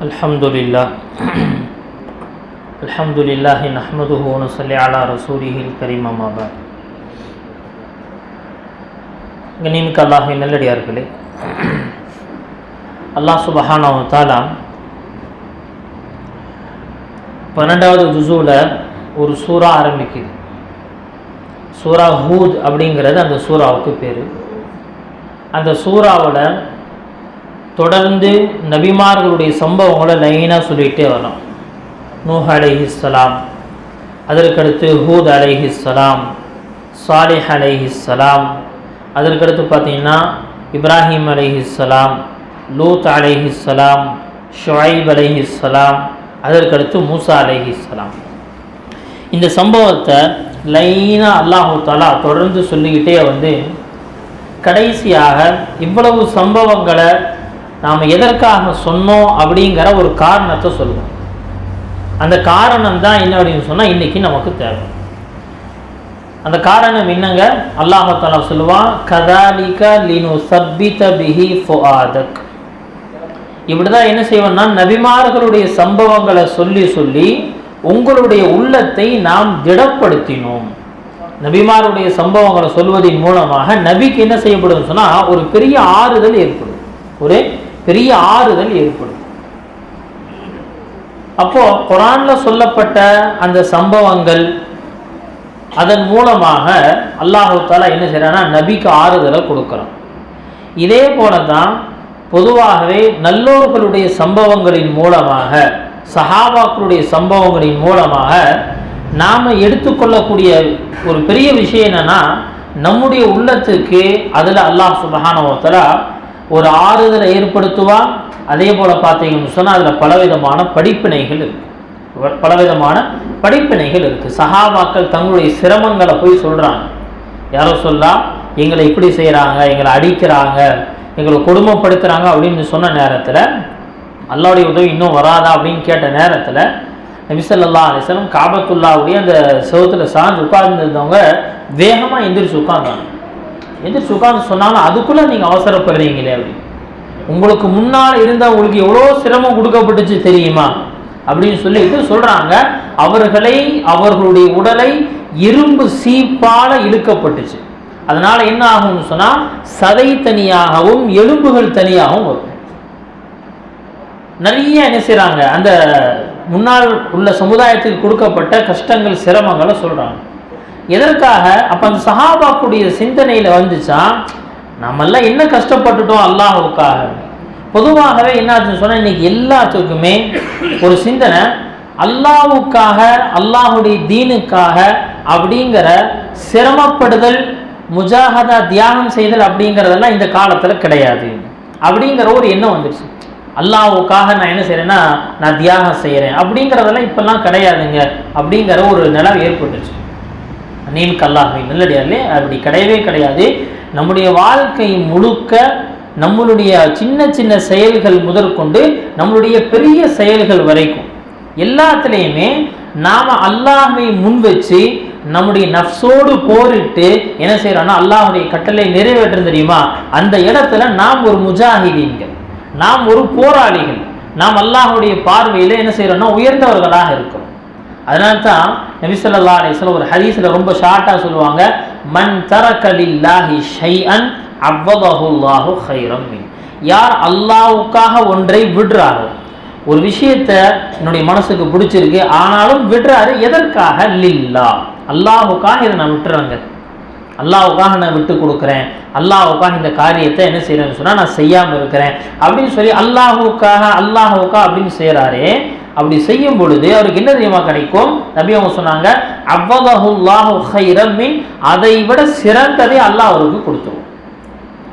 அல்ஹம்துலில்லாஹ் அல்ஹம்துலில்லாஹி நஹ்மதுஹு வ நுஸல்லி அலா ரசூலிஹில் கரீம் அம்மா பஅத். கண்ணியமிக்க அல்லாஹ்வின் நல்லடியார்களே, அல்லாஹ் சுப்ஹானஹு வ தஆலா 12வது ஜுஸூல ஒரு சூரா ஆரம்பிக்குது. சூரா ஹூத் அப்படிங்கிறது அந்த சூறாவுக்கு பேர். அந்த சூறாவோட தொடர்ந்து நபிமார்களுடைய சம்பவங்களை லைனாக சொல்லிகிட்டே வரலாம். நூஹ் அலைஹிஸ்ஸலாம், அதற்கடுத்து ஹூத் அலைஹிஸ்ஸலாம், சாலிஹ் அலைஹிஸ்ஸலாம், அதற்கடுத்து பார்த்திங்கன்னா இப்ராஹிம் அலைஹிஸ்ஸலாம், லூத் அலைஹிஸ்ஸலாம், ஷுஐப் அலைஹிஸ்ஸலாம், அதற்கடுத்து மூசா அலைஹிஸ்ஸலாம். இந்த சம்பவத்தை லைனாக அல்லாஹு தஆலா தொடர்ந்து சொல்லிக்கிட்டே வந்து கடைசியாக இவ்வளவு சம்பவங்களை நாம் எதற்காக சொன்னோம் அப்படிங்கிற ஒரு காரணத்தை சொல்லுவோம். அந்த காரணம் தான் என்ன அப்படின்னு சொன்னால் இன்றைக்கி நமக்கு தேவை. அந்த காரணம் என்னங்க? அல்லாஹ் தஆலா சொல்லுவான், கதாலிக லினுஸப்பித பிஹி ஃபுஆதக். இப்படி தான் என்ன செய்வோம்னா, நபிமார்களுடைய சம்பவங்களை சொல்லி சொல்லி உங்களுடைய உள்ளத்தை நாம் திடப்படுத்தினோம். நபிமாருடைய சம்பவங்களை சொல்வதன் மூலமாக நபிக்கு என்ன செய்யப்படும் சொன்னால் ஒரு பெரிய ஆறுதல் ஏற்படும், ஒரு பெரிய ஆறுதல் ஏற்படும். அப்போ குர்ஆன்ல சொல்லப்பட்ட அந்த சம்பவங்கள் அதன் மூலமாக அல்லாஹ் தஆலா என்ன செய்யறான்னா நபிக்கு ஆறுதலை கொடுக்குறான். இதே போல தான் பொதுவாகவே நல்லோர்களுடைய சம்பவங்களின் மூலமாக, சஹாபாக்களுடைய சம்பவங்களின் மூலமாக நாம் எடுத்துக்கொள்ளக்கூடிய ஒரு பெரிய விஷயம் என்னன்னா, நம்முடைய உள்ளத்துக்கு அதில் அல்லாஹ் சுப்ஹானஹு வ தஆலா ஒரு ஆறுதலை ஏற்படுத்துவான். அதே போல் பார்த்தீங்கன்னு சொன்னால் அதில் பலவிதமான படிப்பினைகள் இருக்குது, பலவிதமான படிப்பினைகள் இருக்குது. சஹாபாக்கள் தங்களுடைய சிரமங்களை போய் சொல்கிறாங்க. யாரோ சொல்லா எங்களை இப்படி செய்கிறாங்க, எங்களை அடிக்கிறாங்க, எங்களை கொடுமைப்படுத்துகிறாங்க அப்படின்னு சொன்ன நேரத்தில், அல்லாஹ்வுடைய உதவி இன்னும் வராதா அப்படின்னு கேட்ட நேரத்தில் நபி ஸல்லல்லாஹு அலைஹி வஸல்லம் காபத்துல்லாவுடைய அந்த செவுத்தில் சாஞ்சு உட்கார்ந்துருந்தவங்க வேகமாக எந்திரிச்சு உட்கார்ந்தாங்க. எந்திரிச்சு உட்கார்ந்து சொன்னாலும் அதுக்குள்ளே நீங்கள் அவசரப்படுறீங்களே அப்படின்னு, உங்களுக்கு முன்னால் இருந்தவங்களுக்கு எவ்வளோ சிரமம் கொடுக்கப்பட்டுச்சு தெரியுமா அப்படின்னு சொல்லிட்டு சொல்கிறாங்க. அவர்களுடைய உடலை இரும்பு சீப்பால இழுக்கப்பட்டுச்சு. அதனால என்ன ஆகும்னு சொன்னால் சதை தனியாகவும் எலும்புகள் தனியாகவும் வரும். நிறைய என்ன செய்கிறாங்க, அந்த முன்னால் உள்ள சமுதாயத்துக்கு கொடுக்கப்பட்ட கஷ்டங்கள் சிரமங்களை சொல்கிறாங்க. எதற்காக? அப்போ அந்த சஹாபாக்குடைய சிந்தனையில் வந்துச்சா, நம்மெல்லாம் என்ன கஷ்டப்பட்டுட்டோம் அல்லாஹ்வுக்காக. பொதுவாகவே என்ன ஆச்சுன்னு சொன்னால் இன்னைக்கு எல்லாத்துக்குமே ஒரு சிந்தனை, அல்லாஹ்வுக்காக, அல்லாஹுடைய தீனுக்காக அப்படிங்கிற சிரமப்படுதல், முஜாஹதா தியாகம் செய்தல் அப்படிங்கிறதெல்லாம் இந்த காலத்தில் கிடையாது அப்படிங்கிற ஒரு எண்ணம் வந்துடுச்சு. அல்லாஹ்வுக்காக நான் என்ன செய்கிறேன்னா நான் தியாகம் செய்கிறேன் அப்படிங்கிறதெல்லாம் இப்பெல்லாம் கிடையாதுங்க அப்படிங்கிற ஒரு நிலம் ஏற்பட்டுச்சு. நீனுக்கு அல்லாஹ்வின் நல்லடியார்களே, அப்படி கிடையவே கிடையாது. நம்முடைய வாழ்க்கை முழுக்க நம்மளுடைய சின்ன சின்ன செயல்கள் முதற்கொண்டு நம்மளுடைய பெரிய செயல்கள் வரைக்கும் எல்லாத்துலேயுமே நாம் அல்லாஹ்வை முன் வச்சு நம்முடைய நஃப்ஸோடு போரிட்டு என்ன செய்கிறோன்னா அல்லாஹ்வுடைய கட்டளை நிறைவேற்ற தெரியுமா, அந்த இடத்துல நாம் ஒரு முஜாஹிதீன்கள், நாம் ஒரு போராளிகள், நாம் அல்லாஹ்வுடைய பார்வையில் என்ன செய்கிறோன்னா உயர்ந்தவர்களாக இருக்கிறோம். அதனால தான் நபி ஸல்லல்லாஹு அலைஹி வஸல்லம் ஒரு ஹதீஸ்ல ரொம்ப ஷார்ட்டாக சொல்லுவாங்க, மன் தரக லில்லாஹி ஷைஅன் அவ்வதஹுல்லாஹு கைரம் மின். யார் அல்லாஹ்வுக்காக ஒன்றை விடுறாரோ, ஒரு விஷயத்தை என்னுடைய மனசுக்கு பிடிச்சிருக்கு ஆனாலும் விடுறாரு, எதற்காக? லில்லா, அல்லாஹ்வுக்காக இதை நான் விட்டுறேங்க, அல்லாஹ்வுக்காக நான் விட்டு கொடுக்குறேன், அல்லாஹ்வுக்காக இந்த காரியத்தை என்ன செய்யறேன்னு சொன்னால் நான் செய்யாமல் இருக்கிறேன் அப்படின்னு சொல்லி அல்லாஹ்வுக்காக அப்படின்னு செய்கிறாரே. அப்படி செய்யும் பொழுது அவருக்கு என்ன தெரியுமா கிடைக்கும்? நபி அவங்க சொன்னாங்க, அவ்வதஹுல்லாஹு கைரம் மின், அதை விட சிறந்ததை அல்லாஹ் அவருக்கு கொடுத்துருவோம்,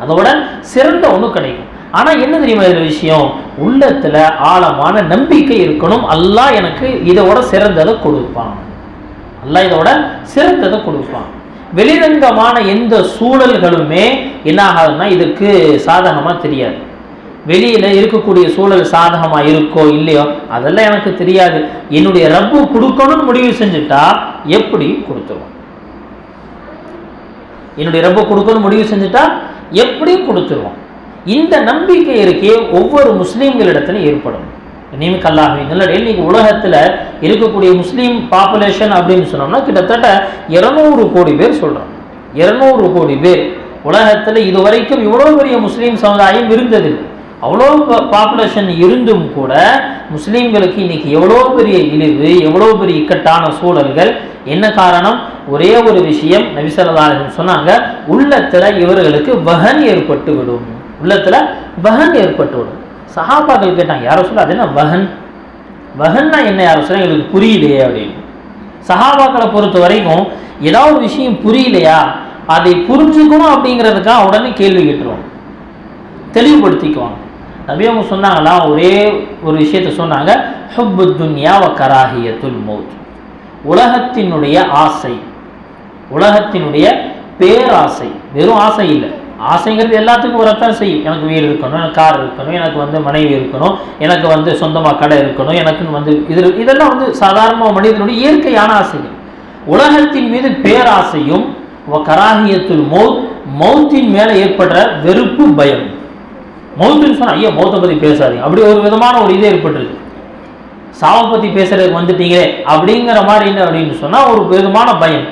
அதை விட சிறந்த ஒன்று கிடைக்கும். ஆனால் என்ன தெரியுமா இதில் விஷயம், உள்ளத்தில் ஆழமான நம்பிக்கை இருக்கணும், அல்லாஹ் எனக்கு இதோட சிறந்ததை கொடுப்பான், அல்லாஹ் இதோட சிறந்ததை கொடுப்பான். வெளிரங்கமான எந்த சூழல்களுமே என்ன ஆகாதுன்னா இதுக்கு சாதகமாக தெரியாது. வெளியில் இருக்கக்கூடிய சூழல் சாதகமாக இருக்கோ இல்லையோ அதெல்லாம் எனக்கு தெரியாது, என்னுடைய ரப்பு கொடுக்கணும்னு முடிவு செஞ்சுட்டா எப்படி கொடுத்துருவோம், என்னுடைய ரப்பு கொடுக்கணும்னு முடிவு செஞ்சுட்டா எப்படி கொடுத்துருவோம். இந்த நம்பிக்கை இருக்கே ஒவ்வொரு முஸ்லீம்களிடத்துல ஏற்படும். நீமிக் அல்லாஹ்வின் நல்லடியார்களே, இன்னைக்கு உலகத்தில் இருக்கக்கூடிய முஸ்லீம் பாப்புலேஷன் அப்படின்னு சொன்னோம்னா கிட்டத்தட்ட 200 கோடி பேர் சொல்கிறோம். 200 கோடி பேர் உலகத்தில் இதுவரைக்கும் இவ்வளோ பெரிய முஸ்லீம் சமுதாயம் இருந்ததில்லை. அவ்வளோ பாப்புலேஷன் இருந்தும் கூட முஸ்லீம்களுக்கு இன்னைக்கு எவ்வளோ பெரிய இழிவு, எவ்வளோ பெரிய இக்கட்டான சூழல்கள். என்ன காரணம்? ஒரே ஒரு விஷயம், நபி ஸல்லல்லாஹு அலைஹி வஸல்லம் சொன்னாங்க, உள்ளத்தில் இவர்களுக்கு வஹன் ஏற்பட்டு விடும். உள்ளத்தில் வஹன் ஏற்பட்டு விடும். சஹாபாக்கள் கேட்டாங்க, யார சொல்ல அது என்ன வஹன்? வஹன்னா என்ன யார சொல்ல, எங்களுக்கு புரியலையே அப்படின்னு. சஹாபாக்களை பொறுத்த வரைக்கும் ஏதாவது விஷயம் புரியலையா, அதை புரிஞ்சுக்கணும் அப்படிங்கிறதுக்காக உடனே கேள்வி கேட்டுருவாங்க, தெளிவுபடுத்திக்குவாங்க. நபி அவங்க சொன்னாங்களா, ஒரே ஒரு விஷயத்த சொன்னாங்க, ஹுப்பு துன்யா வ கராஹியத்துல் மௌத். உலகத்தினுடைய ஆசை, உலகத்தினுடைய பேராசை, வெறும் ஆசை இல்லை. ஆசைங்கிறது எல்லாத்துக்கும் வரத்தான் செய்யும். எனக்கு வீடு இருக்கணும், எனக்கு கார் இருக்கணும், எனக்கு மனைவி இருக்கணும், எனக்கு சொந்தமாக கடை இருக்கணும், எனக்குன்னு இதெல்லாம் சாதாரண மனிதனுடைய இயற்கையான ஆசைகள். உலகத்தின் மீது பேராசையும் கராஹியத்துல் மௌத், மௌத்தின் மேலே ஏற்படுற வெறுப்பு, பயம். மௌத்துன்னு சொன்னா ஐயோ மௌத்தை பற்றி பேசாதீங்க, அப்படி ஒரு விதமான ஒரு இது ஏற்பட்டுருக்கு. சாவை பற்றி பேசுறதுக்கு வந்துட்டீங்களே அப்படிங்கிற மாதிரி என்ன அப்படின்னு சொன்னால் ஒரு விதமான பயம்.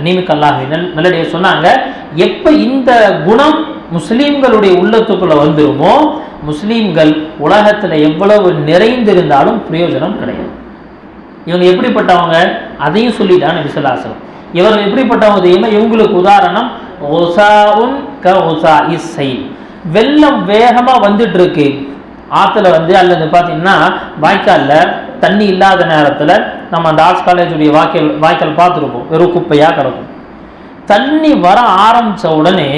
நீமிக் அல்லாஹ்வின் நல்லடியார்களே சொன்னாங்க, எப்போ இந்த குணம் முஸ்லீம்களுடைய உள்ளத்துக்குள்ள வந்துருமோ, முஸ்லீம்கள் உலகத்தில் எவ்வளவு நிறைந்திருந்தாலும் பிரயோஜனம் கிடையாது. இவங்க எப்படிப்பட்டவங்க அதையும் சொல்லிட்டாங்க நபி ஸல்லல்லாஹு அலைஹி வஸல்லம். இவர்கள் எப்படிப்பட்டவங்க தெரியுமா? இவங்களுக்கு உதாரணம் உஸாஉன் கஉஸாஇஸ் ஸைல். வெள்ளம் வேகமாக வந்துட்டு இருக்கு ஆற்றுல அல்லது பார்த்தீங்கன்னா வாய்க்காலில் தண்ணி இல்லாத நேரத்தில் நம்ம அந்த ஆர்ட்ஸ் காலேஜுடைய வாய்க்கால் பார்த்துருப்போம், வெறும் குப்பையாக கிடக்கும். தண்ணி வர ஆரம்பித்த உடனே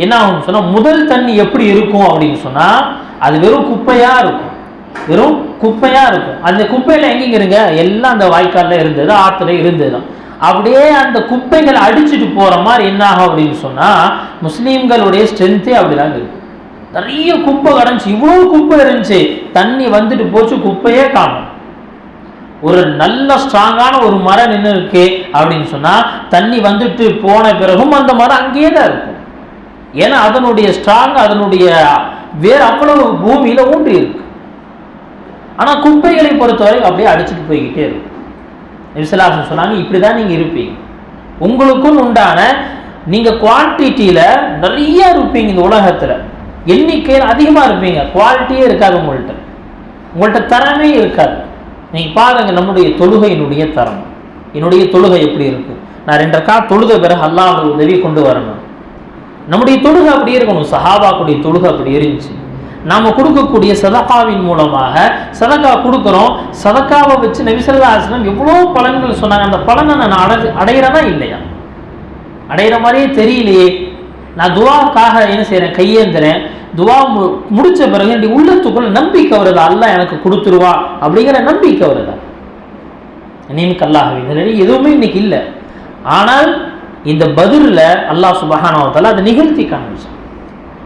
என்ன ஆகும்னு சொன்னால், முதல் தண்ணி எப்படி இருக்கும் அப்படின்னு சொன்னால் அது வெறும் குப்பையாக இருக்கும், வெறும் குப்பையாக இருக்கும். அந்த குப்பையில் எங்கேங்க இருங்க, எல்லாம் அந்த வாய்க்காலில் இருந்தது, ஆற்றுல இருந்தது தான். அப்படியே அந்த குப்பைகள் அடிச்சுட்டு போகிற மாதிரி என்ன ஆகும் அப்படின்னு சொன்னால், முஸ்லீம்களுடைய ஸ்ட்ரென்த்தே அப்படிதாங்க இருக்கும். நிறைய குப்பை கிடந்துச்சு, இவ்வளோ குப்பை இருந்துச்சு, தண்ணி வந்துட்டு போச்சு, குப்பையே காணும். ஒரு நல்ல ஸ்ட்ராங்கான ஒரு மரம் நின்று இருக்கு அப்படின்னு சொன்னால், தண்ணி வந்துட்டு போன பிறகும் அந்த மரம் அங்கேயே தான் இருக்கும். ஏன்னா அதனுடைய ஸ்ட்ராங், அதனுடைய வேறு அவ்வளவு பூமியில் ஊன்றி இருக்கு. ஆனால் குப்பைகளை பொறுத்தவரை அப்படியே அடிச்சுட்டு போய்கிட்டே இருக்கும். நபி ஸல்லல்லாஹு அலைஹி வஸல்லம் சொன்னாங்க, இப்படி தான் நீங்கள் இருப்பீங்க. உங்களுக்கும் உண்டான நீங்கள் குவான்டிட்டியில் நிறைய இருப்பீங்க, இந்த உலகத்தில் எண்ணிக்கையில் அதிகமாக இருப்பீங்க, குவாலிட்டியே இருக்காது உங்கள்கிட்ட தரமே இருக்காது. நீங்கள் பாருங்க, நம்முடைய தொழுகையினுடைய தரம், என்னுடைய தொழுகை எப்படி இருக்கு. நான் 2 ரக்காத் தொழுத பிறகு அல்லாஹ்வுடைய உதவி கொண்டு வரணும். நம்முடைய தொழுகை அப்படி இருக்கணும். சஹாபாக்குடைய தொழுகை அப்படி இருந்துச்சு. நாம் கொடுக்கக்கூடிய சதகாவின் மூலமாக சதக்கா கொடுக்குறோம். சதக்காவை வச்சு நபி ஸல்லல்லாஹு அலைஹி வஸல்லம் எவ்வளோ பலன்கள் சொன்னாங்க. அந்த பலனை நான் அடையிறதா இல்லையா, அடையிற மாதிரியே தெரியலையே. நான் துவாவுக்காக என்ன செய்கிறேன், கையேந்துறேன். துவா முடிச்ச பிறகு என்னுடைய உள்ளத்துக்குள்ள நம்பிக்கை வருதா, அல்லாஹ் எனக்கு கொடுத்துருவா அப்படிங்கிற நம்பிக்கை வருதா? நீமிக் அல்லாஹ்வின் எதுவுமே இன்னைக்கு இல்லை. ஆனால் இந்த பதிலில் அல்லாஹ் சுப்ஹானஹு வ தஆலா அதை நிகழ்த்தி காமிச்சான்.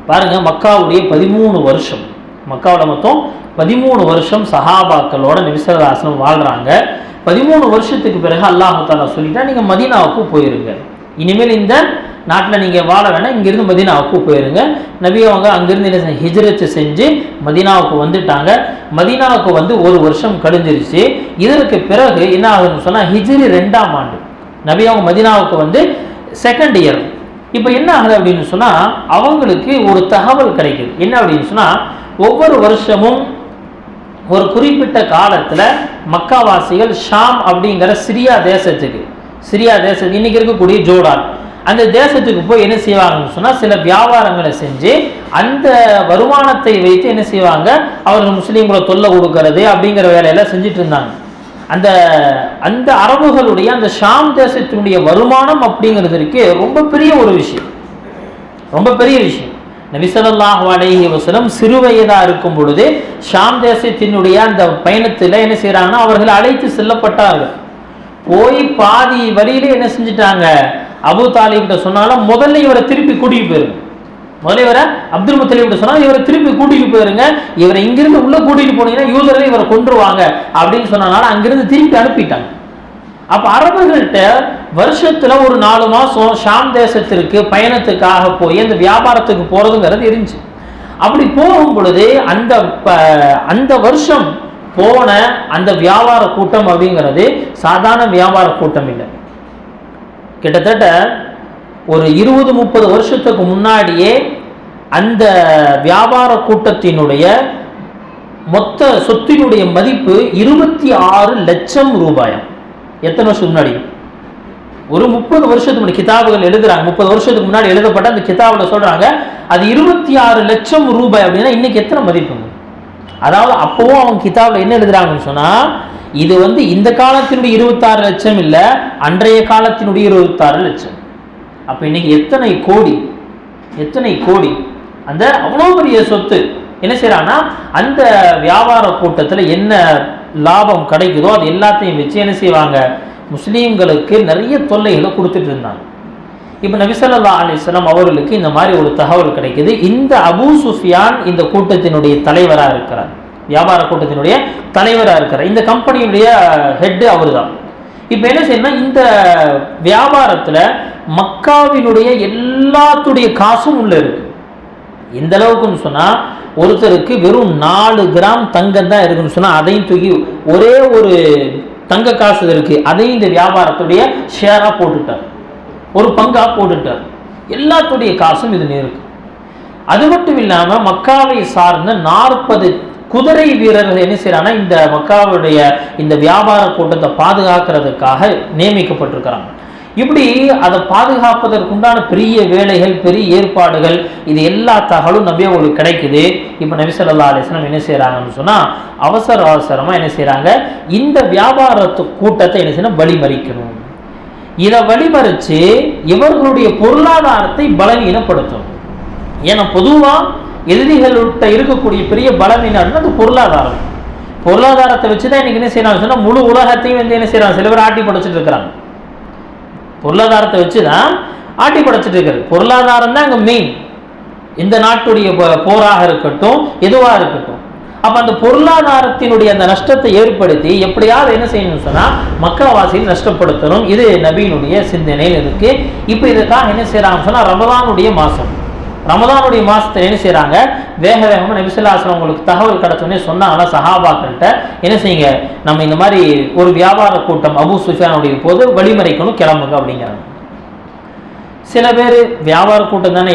பாருங்க, மக்காவுடைய 13 வருஷம், மக்காவில் மொத்தம் 13 வருஷம் சஹாபாக்களோட நபி ஸல்லல்லாஹு அலைஹி வஸல்லம் வாழ்றாங்க. 13 வருஷத்துக்கு பிறகு அல்லாஹ் தஆலா சொல்லிட்டா, நீங்கள் மதீனாவுக்கு போயிருங்க, இனிமேல் இந்த நாட்டில் நீங்கள் வாழ வேணாம், இங்கிருந்து மதீனாவுக்கு போயிருங்க. நபி அவங்க அங்கிருந்து என்ன ஹிஜ்ரத் செஞ்சு மதீனாவுக்கு வந்துட்டாங்க. மதீனாவுக்கு 1 வருஷம் கழிஞ்சிருச்சு. இதற்கு பிறகு என்ன ஆகுதுன்னு சொன்னால், ஹிஜ்ரி 2ஆம் ஆண்டு நபி அவங்க மதீனாவுக்கு செகண்ட் இயர். இப்போ என்ன ஆகுது அப்படின்னு சொன்னால், அவங்களுக்கு ஒரு தகவல் கிடைக்குது. என்ன அப்படின்னு சொன்னால், ஒவ்வொரு வருஷமும் ஒரு குறிப்பிட்ட காலத்தில் மக்காவாசிகள் ஷாம் அப்படிங்கிற சிரியா தேசத்துக்கு இன்னைக்கு இருக்கக்கூடிய ஜோர்டான் அந்த தேசத்துக்கு போய் என்ன செய்வாங்கன்னு சொன்னால், சில வியாபாரங்களை செஞ்சு அந்த வருமானத்தை வைத்து என்ன செய்வாங்க, அவர்கள் முஸ்லீம்களை தொல்லை கொடுக்கறது அப்படிங்கிற வேலையெல்லாம் செஞ்சுட்டு இருந்தாங்க. அந்த அரபுகளுடைய அந்த ஷாம் தேசத்தினுடைய வருமானம் அப்படிங்கிறதுக்கு ரொம்ப பெரிய ஒரு விஷயம், ரொம்ப பெரிய விஷயம். நபி ஸல்லல்லாஹு அலைஹி வஸல்லம் சிறு வயதாக இருக்கும் பொழுது ஷாம் தேசத்தினுடைய அந்த பயணத்தில் என்ன செய்கிறாங்கன்னா, அவர்கள் அழைத்து செல்லப்பட்டார்கள். போய் பாதி வழியிலே என்ன செஞ்சுட்டாங்க, அபூ தாலிப்கிட்ட சொன்னாலும் முதல்ல இவரை திருப்பி கூட்டிகிட்டு போயிருங்க, முதல்ல இவரை அப்துல் முத்தலிப்கிட்ட சொன்னாலும் இவரை திருப்பி கூட்டிகிட்டு போயிருங்க, இவரை இங்கிருந்து உள்ள கூட்டிகிட்டு போனீங்கன்னா யூதர்கள் இவரை கொன்றுவாங்க அப்படின்னு சொன்னனால அங்கிருந்து திருப்பி அனுப்பிட்டாங்க. அப்போ அரபுகள்கிட்ட வருஷத்துல ஒரு 4 மாதம் ஷாம் தேசத்திற்கு பயணத்துக்காக போய் அந்த வியாபாரத்துக்கு போறதுங்கிறது இருந்துச்சு. அப்படி போகும் பொழுது அந்த வருஷம் போன அந்த வியாபார கூட்டம் அப்படிங்கிறது சாதாரண வியாபார கூட்டம் இல்லை. கிட்டத்தட்ட ஒரு 20-30 வருஷத்துக்கு முன்னாடியே அந்த வியாபார கூட்டத்தினுடைய மொத்த சொத்தினுடைய மதிப்பு 26 லட்சம் ரூபாயம். எத்தனை வருஷத்துக்கு முன்னாடி? ஒரு 30 வருஷத்துக்கு முன்னாடி கிதாபுகள் எழுதுறாங்க. 30 வருஷத்துக்கு முன்னாடி எழுதப்பட்ட அந்த கிதாபில் சொல்றாங்க அது 26 லட்சம் ரூபாய். அப்படின்னா இன்னைக்கு எத்தனை மதிப்புங்க? அதாவது அப்பவும் அவங்க கிதாபில் என்ன எழுதுறாங்கன்னு சொன்னா, இது இந்த காலத்தினுடைய 26 லட்சம் இல்லை, அன்றைய காலத்தினுடைய 26 லட்சம். அப்ப இன்னைக்கு எத்தனை கோடி, எத்தனை கோடி! அந்த அவ்வளோ பெரிய சொத்து என்ன செய்யறாங்கன்னா, அந்த வியாபார கூட்டத்தில் என்ன லாபம் கிடைக்குதோ அது எல்லாத்தையும் வச்சு என்ன செய்வாங்க, முஸ்லீம்களுக்கு நிறைய தொல்லைகளை கொடுத்துட்டு இருந்தாங்க. இப்போ நபி ஸல்லல்லாஹு அலைஹி வஸல்லம் அவர்களுக்கு இந்த மாதிரி ஒரு தகவல் கிடைக்குது. இந்த அபூ சுஃபியான் இந்த கூட்டத்தினுடைய தலைவராக இருக்கிறார், வியாபார கூட்டத்தினுடைய தலைவராக இருக்கிறார். இந்த கம்பெனியுடைய ஹெட் அவர் தான். இப்போ என்ன செய்யணும், இந்த வியாபாரத்தில் மக்காவினுடைய எல்லாத்துடைய காசும் உள்ள இருக்கு. எந்த அளவுக்குன்னு சொன்னால், ஒருத்தருக்கு வெறும் 4 கிராம் தங்கம் தான் இருக்குன்னு சொன்னால் அதையும் தூக்கி ஒரே ஒரு தங்க காசு இருக்கு, அதையும் இந்த வியாபாரத்துடைய ஷேராக போட்டுட்டார், ஒரு பங்கா போட்டுட்டார். எல்லாத்துடைய காசும் இது இருக்கு. அது மட்டும் இல்லாமல் மக்காவை சார்ந்த 40 குதிரை வீரர்கள் என்ன செய்யறாங்கன்னா, இந்த மக்காவுடைய இந்த வியாபார கூட்டத்தை பாதுகாக்கிறதுக்காக நியமிக்கப்பட்டிருக்கிறாங்க. இப்படி அதை பாதுகாப்பதற்குண்டான பெரிய வேலைகள், பெரிய ஏற்பாடுகள், இது எல்லா தகவலும் நபி அவங்களுக்கு கிடைக்குது. இப்போ நபி ஸல்லல்லாஹு அலைஹி வஸல்லம் என்ன செய்யறாங்கன்னு சொன்னா, அவசரமா என்ன செய்யறாங்க, இந்த வியாபாரத்து கூட்டத்தை என்ன செய்யணும், வழிமறிக்கணும். இதை வழிமறிச்சு இவர்களுடைய பொருளாதாரத்தை பலவீனப்படுத்தும். ஏன்னா பொதுவா எதிரிகள்கிட்ட இருக்கக்கூடிய பெரிய பலவீனம் அது பொருளாதாரம். பொருளாதாரத்தை வச்சுதான் இன்னைக்கு என்ன செய்யறாங்க சொன்னா, முழு உலகத்தையும் என்ன செய்யறாங்க, சில பேர் ஆட்டி படைச்சிட்டு இருக்கிறாங்க. பொருளாதாரத்தை வச்சுதான் ஆட்டி படைச்சிட்டு இருக்கிறது. பொருளாதாரம் தான் அங்க மெயின். இந்த நாட்டுடைய போராக இருக்கட்டும், எதுவா இருக்கட்டும். அப்ப அந்த பொருளாதாரத்தினுடைய அந்த நஷ்டத்தை ஏற்படுத்தி எப்படியாவது என்ன செய்யணும்னு சொன்னா, மக்கள்வாசியை நஷ்டப்படுத்தணும். இது நபியினுடைய சிந்தனையில் இருக்கு. இப்ப இதுக்காக என்ன செய்யறாங்க சொன்னா, ரமதானுடைய மாசம், ரமதானுடைய மாசத்துல என்ன செய்யறாங்க, வேக வேகமா நபி ஸல்லல்லாஹு அலைஹி வஸல்லம் உங்களுக்கு தகவல் கிடைச்சோன்னே சொன்னாங்கன்னா சஹாபாக்கள்கிட்ட, என்ன செய்யுங்க, நம்ம இந்த மாதிரி ஒரு வியாபார கூட்டம் அபூ சுஃபியானுடைய போது வழிமறைக்கணும், கிளம்புங்க அப்படிங்கிறாங்க. சில பேர் வியாபார கூட்டம் தானே,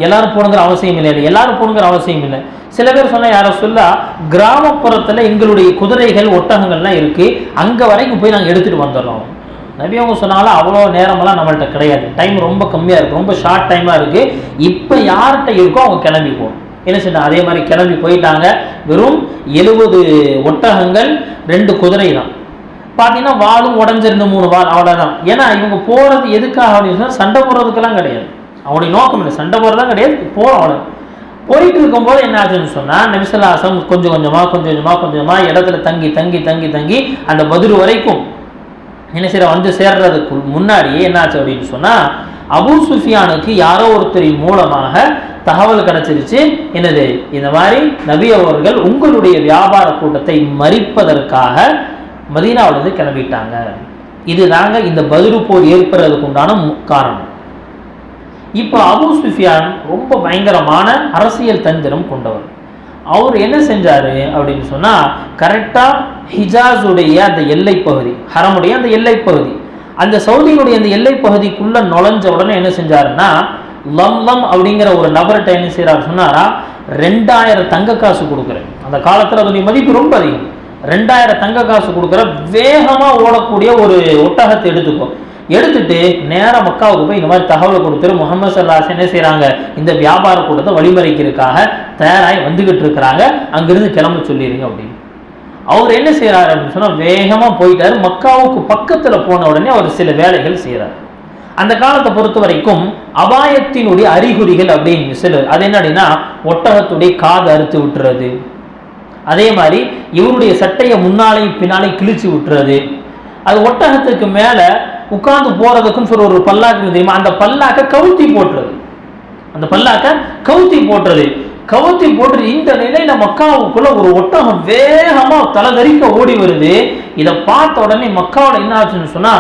எல்லாரும் போகணுங்கிற அவசியம் இல்லை, எல்லாரும் போகணுங்கிற அவசியம் இல்லை. சில பேர் சொன்னா, யார சொல்ல கிராமப்புறத்துல எங்களுடைய குதிரைகள் ஒட்டகங்கள்லாம் இருக்கு, அங்க வரைக்கும் போய் நாங்கள் எடுத்துட்டு வந்துடுறோம். நபி அவங்க சொன்னாலும் அவ்வளோ நேரமெல்லாம் நம்மள்கிட்ட கிடையாது, டைம் ரொம்ப கம்மியாக இருக்குது, ரொம்ப ஷார்ட் டைமாக இருக்குது. இப்போ யார்கிட்ட இருக்கோ அவங்க கிளம்பி போகும். என்ன செய்யணும், அதே மாதிரி கிளம்பி போயிட்டாங்க. வெறும் 70 ஒட்டகங்கள், 2 குதிரை தான். பார்த்தீங்கன்னா வாலும் உடஞ்சிருந்து 3 வால், அவ்வளோதான். ஏன்னா இவங்க போகிறது எதுக்காக அப்படின்னு சொன்னால் சண்டை போடுறதுக்கெல்லாம் கிடையாது, அவங்களுடைய நோக்கம் இல்லை, சண்டை போடுறதுலாம் கிடையாது, போகிறோம் அவ்வளோ. போயிட்டு இருக்கும்போது என்ன ஆச்சுன்னு சொன்னால், நபி ஸல்லல்லாஹு அலைஹி வஸல்லம் கொஞ்சமாக இடத்துல தங்கி அந்த பத்ர் வரைக்கும் என்ன செய்ய சேர்றதுக்கு முன்னாடியே என்னாச்சு அப்படின்னு சொன்னா, அபூ சுஃபியானுக்கு யாரோ ஒருத்தரின் மூலமாக தகவல் கிடைச்சிருச்சு. என்னது, இந்த மாதிரி நபி அவர்கள் உங்களுடைய வியாபார கூட்டத்தை மறிப்பதற்காக மதீனாவிலிருந்து கிளம்பிட்டாங்க. இதுதாங்க இந்த பத்ர் போர் ஏற்படுறதுக்கு உண்டான காரணம். இப்போ அபூ சுஃபியான் ரொம்ப பயங்கரமான அரசியல் தந்திரம் கொண்டவர். அவர் என்ன செஞ்சாரு அப்படின்னு சொன்னா, கரெக்டா ஹிஜாஸுடைய அந்த எல்லை பகுதி, ஹரமுடைய அந்த எல்லை பகுதி, அந்த சவுதியுடைய அந்த எல்லை பகுதிக்குள்ள நுழைஞ்ச உடனே என்ன செஞ்சாருன்னா, லம்லம் அப்படிங்கிற ஒரு நபர்கிட்ட என்ன செய்யறாரு சொன்னாரா, 2000 தங்க காசு கொடுக்குறேன். அந்த காலத்துல அதனுடைய மதிப்பு ரொம்ப அதிகம். 2000 தங்க காசு கொடுக்குற, வேகமா ஓடக்கூடிய ஒரு ஒட்டகத்தை எடுத்துட்டு நேராக மக்காவுக்கு போய் இந்த மாதிரி தகவலை கொடுத்துரு, முஹம்மது ஸல்லல்லாஹு அலைஹி வஸல்லம் என்ன செய்யறாங்க, இந்த வியாபார கூட்டத்தை வழிமறைக்கிறதுக்காக தயாராகி வந்துகிட்டு இருக்கிறாங்க, அங்கிருந்து கிளம்ப சொல்லிடுங்க அப்படின்னு. அவர் என்ன செய்யறாரு அப்படின்னு சொன்னா, வேகமா போயிட்டாரு. மக்காவுக்கு பக்கத்துல போன உடனே அவர் சில வேலைகள் செய்யறாரு. அந்த காலத்தை பொறுத்த வரைக்கும் அபாயத்தினுடைய அறிகுறிகள் அப்படின்னு சில, அது என்ன அப்படின்னா, ஒட்டகத்துடைய காது அறுத்து விட்டுறது, அதே மாதிரி இவருடைய சட்டையை முன்னாலையும் பின்னாலையும் கிழிச்சு விட்டுறது, அது ஒட்டகத்துக்கு மேல உட்கார்ந்து போறதுக்குன்னு சொல்ற ஒரு பல்லாக்கு தெரியுமா, அந்த பல்லாக்க கவுத்தி போட்டுறது, அந்த பல்லாக்க கவுத்தி போட்டுறது. இந்த நிலையில மக்காவுக்குள்ள ஒரு ஒட்டகம் வேகமா தலதறிக்க ஓடி வருது. இதை பார்த்த உடனே மக்காவோட என்ன ஆச்சுன்னு சொன்னா,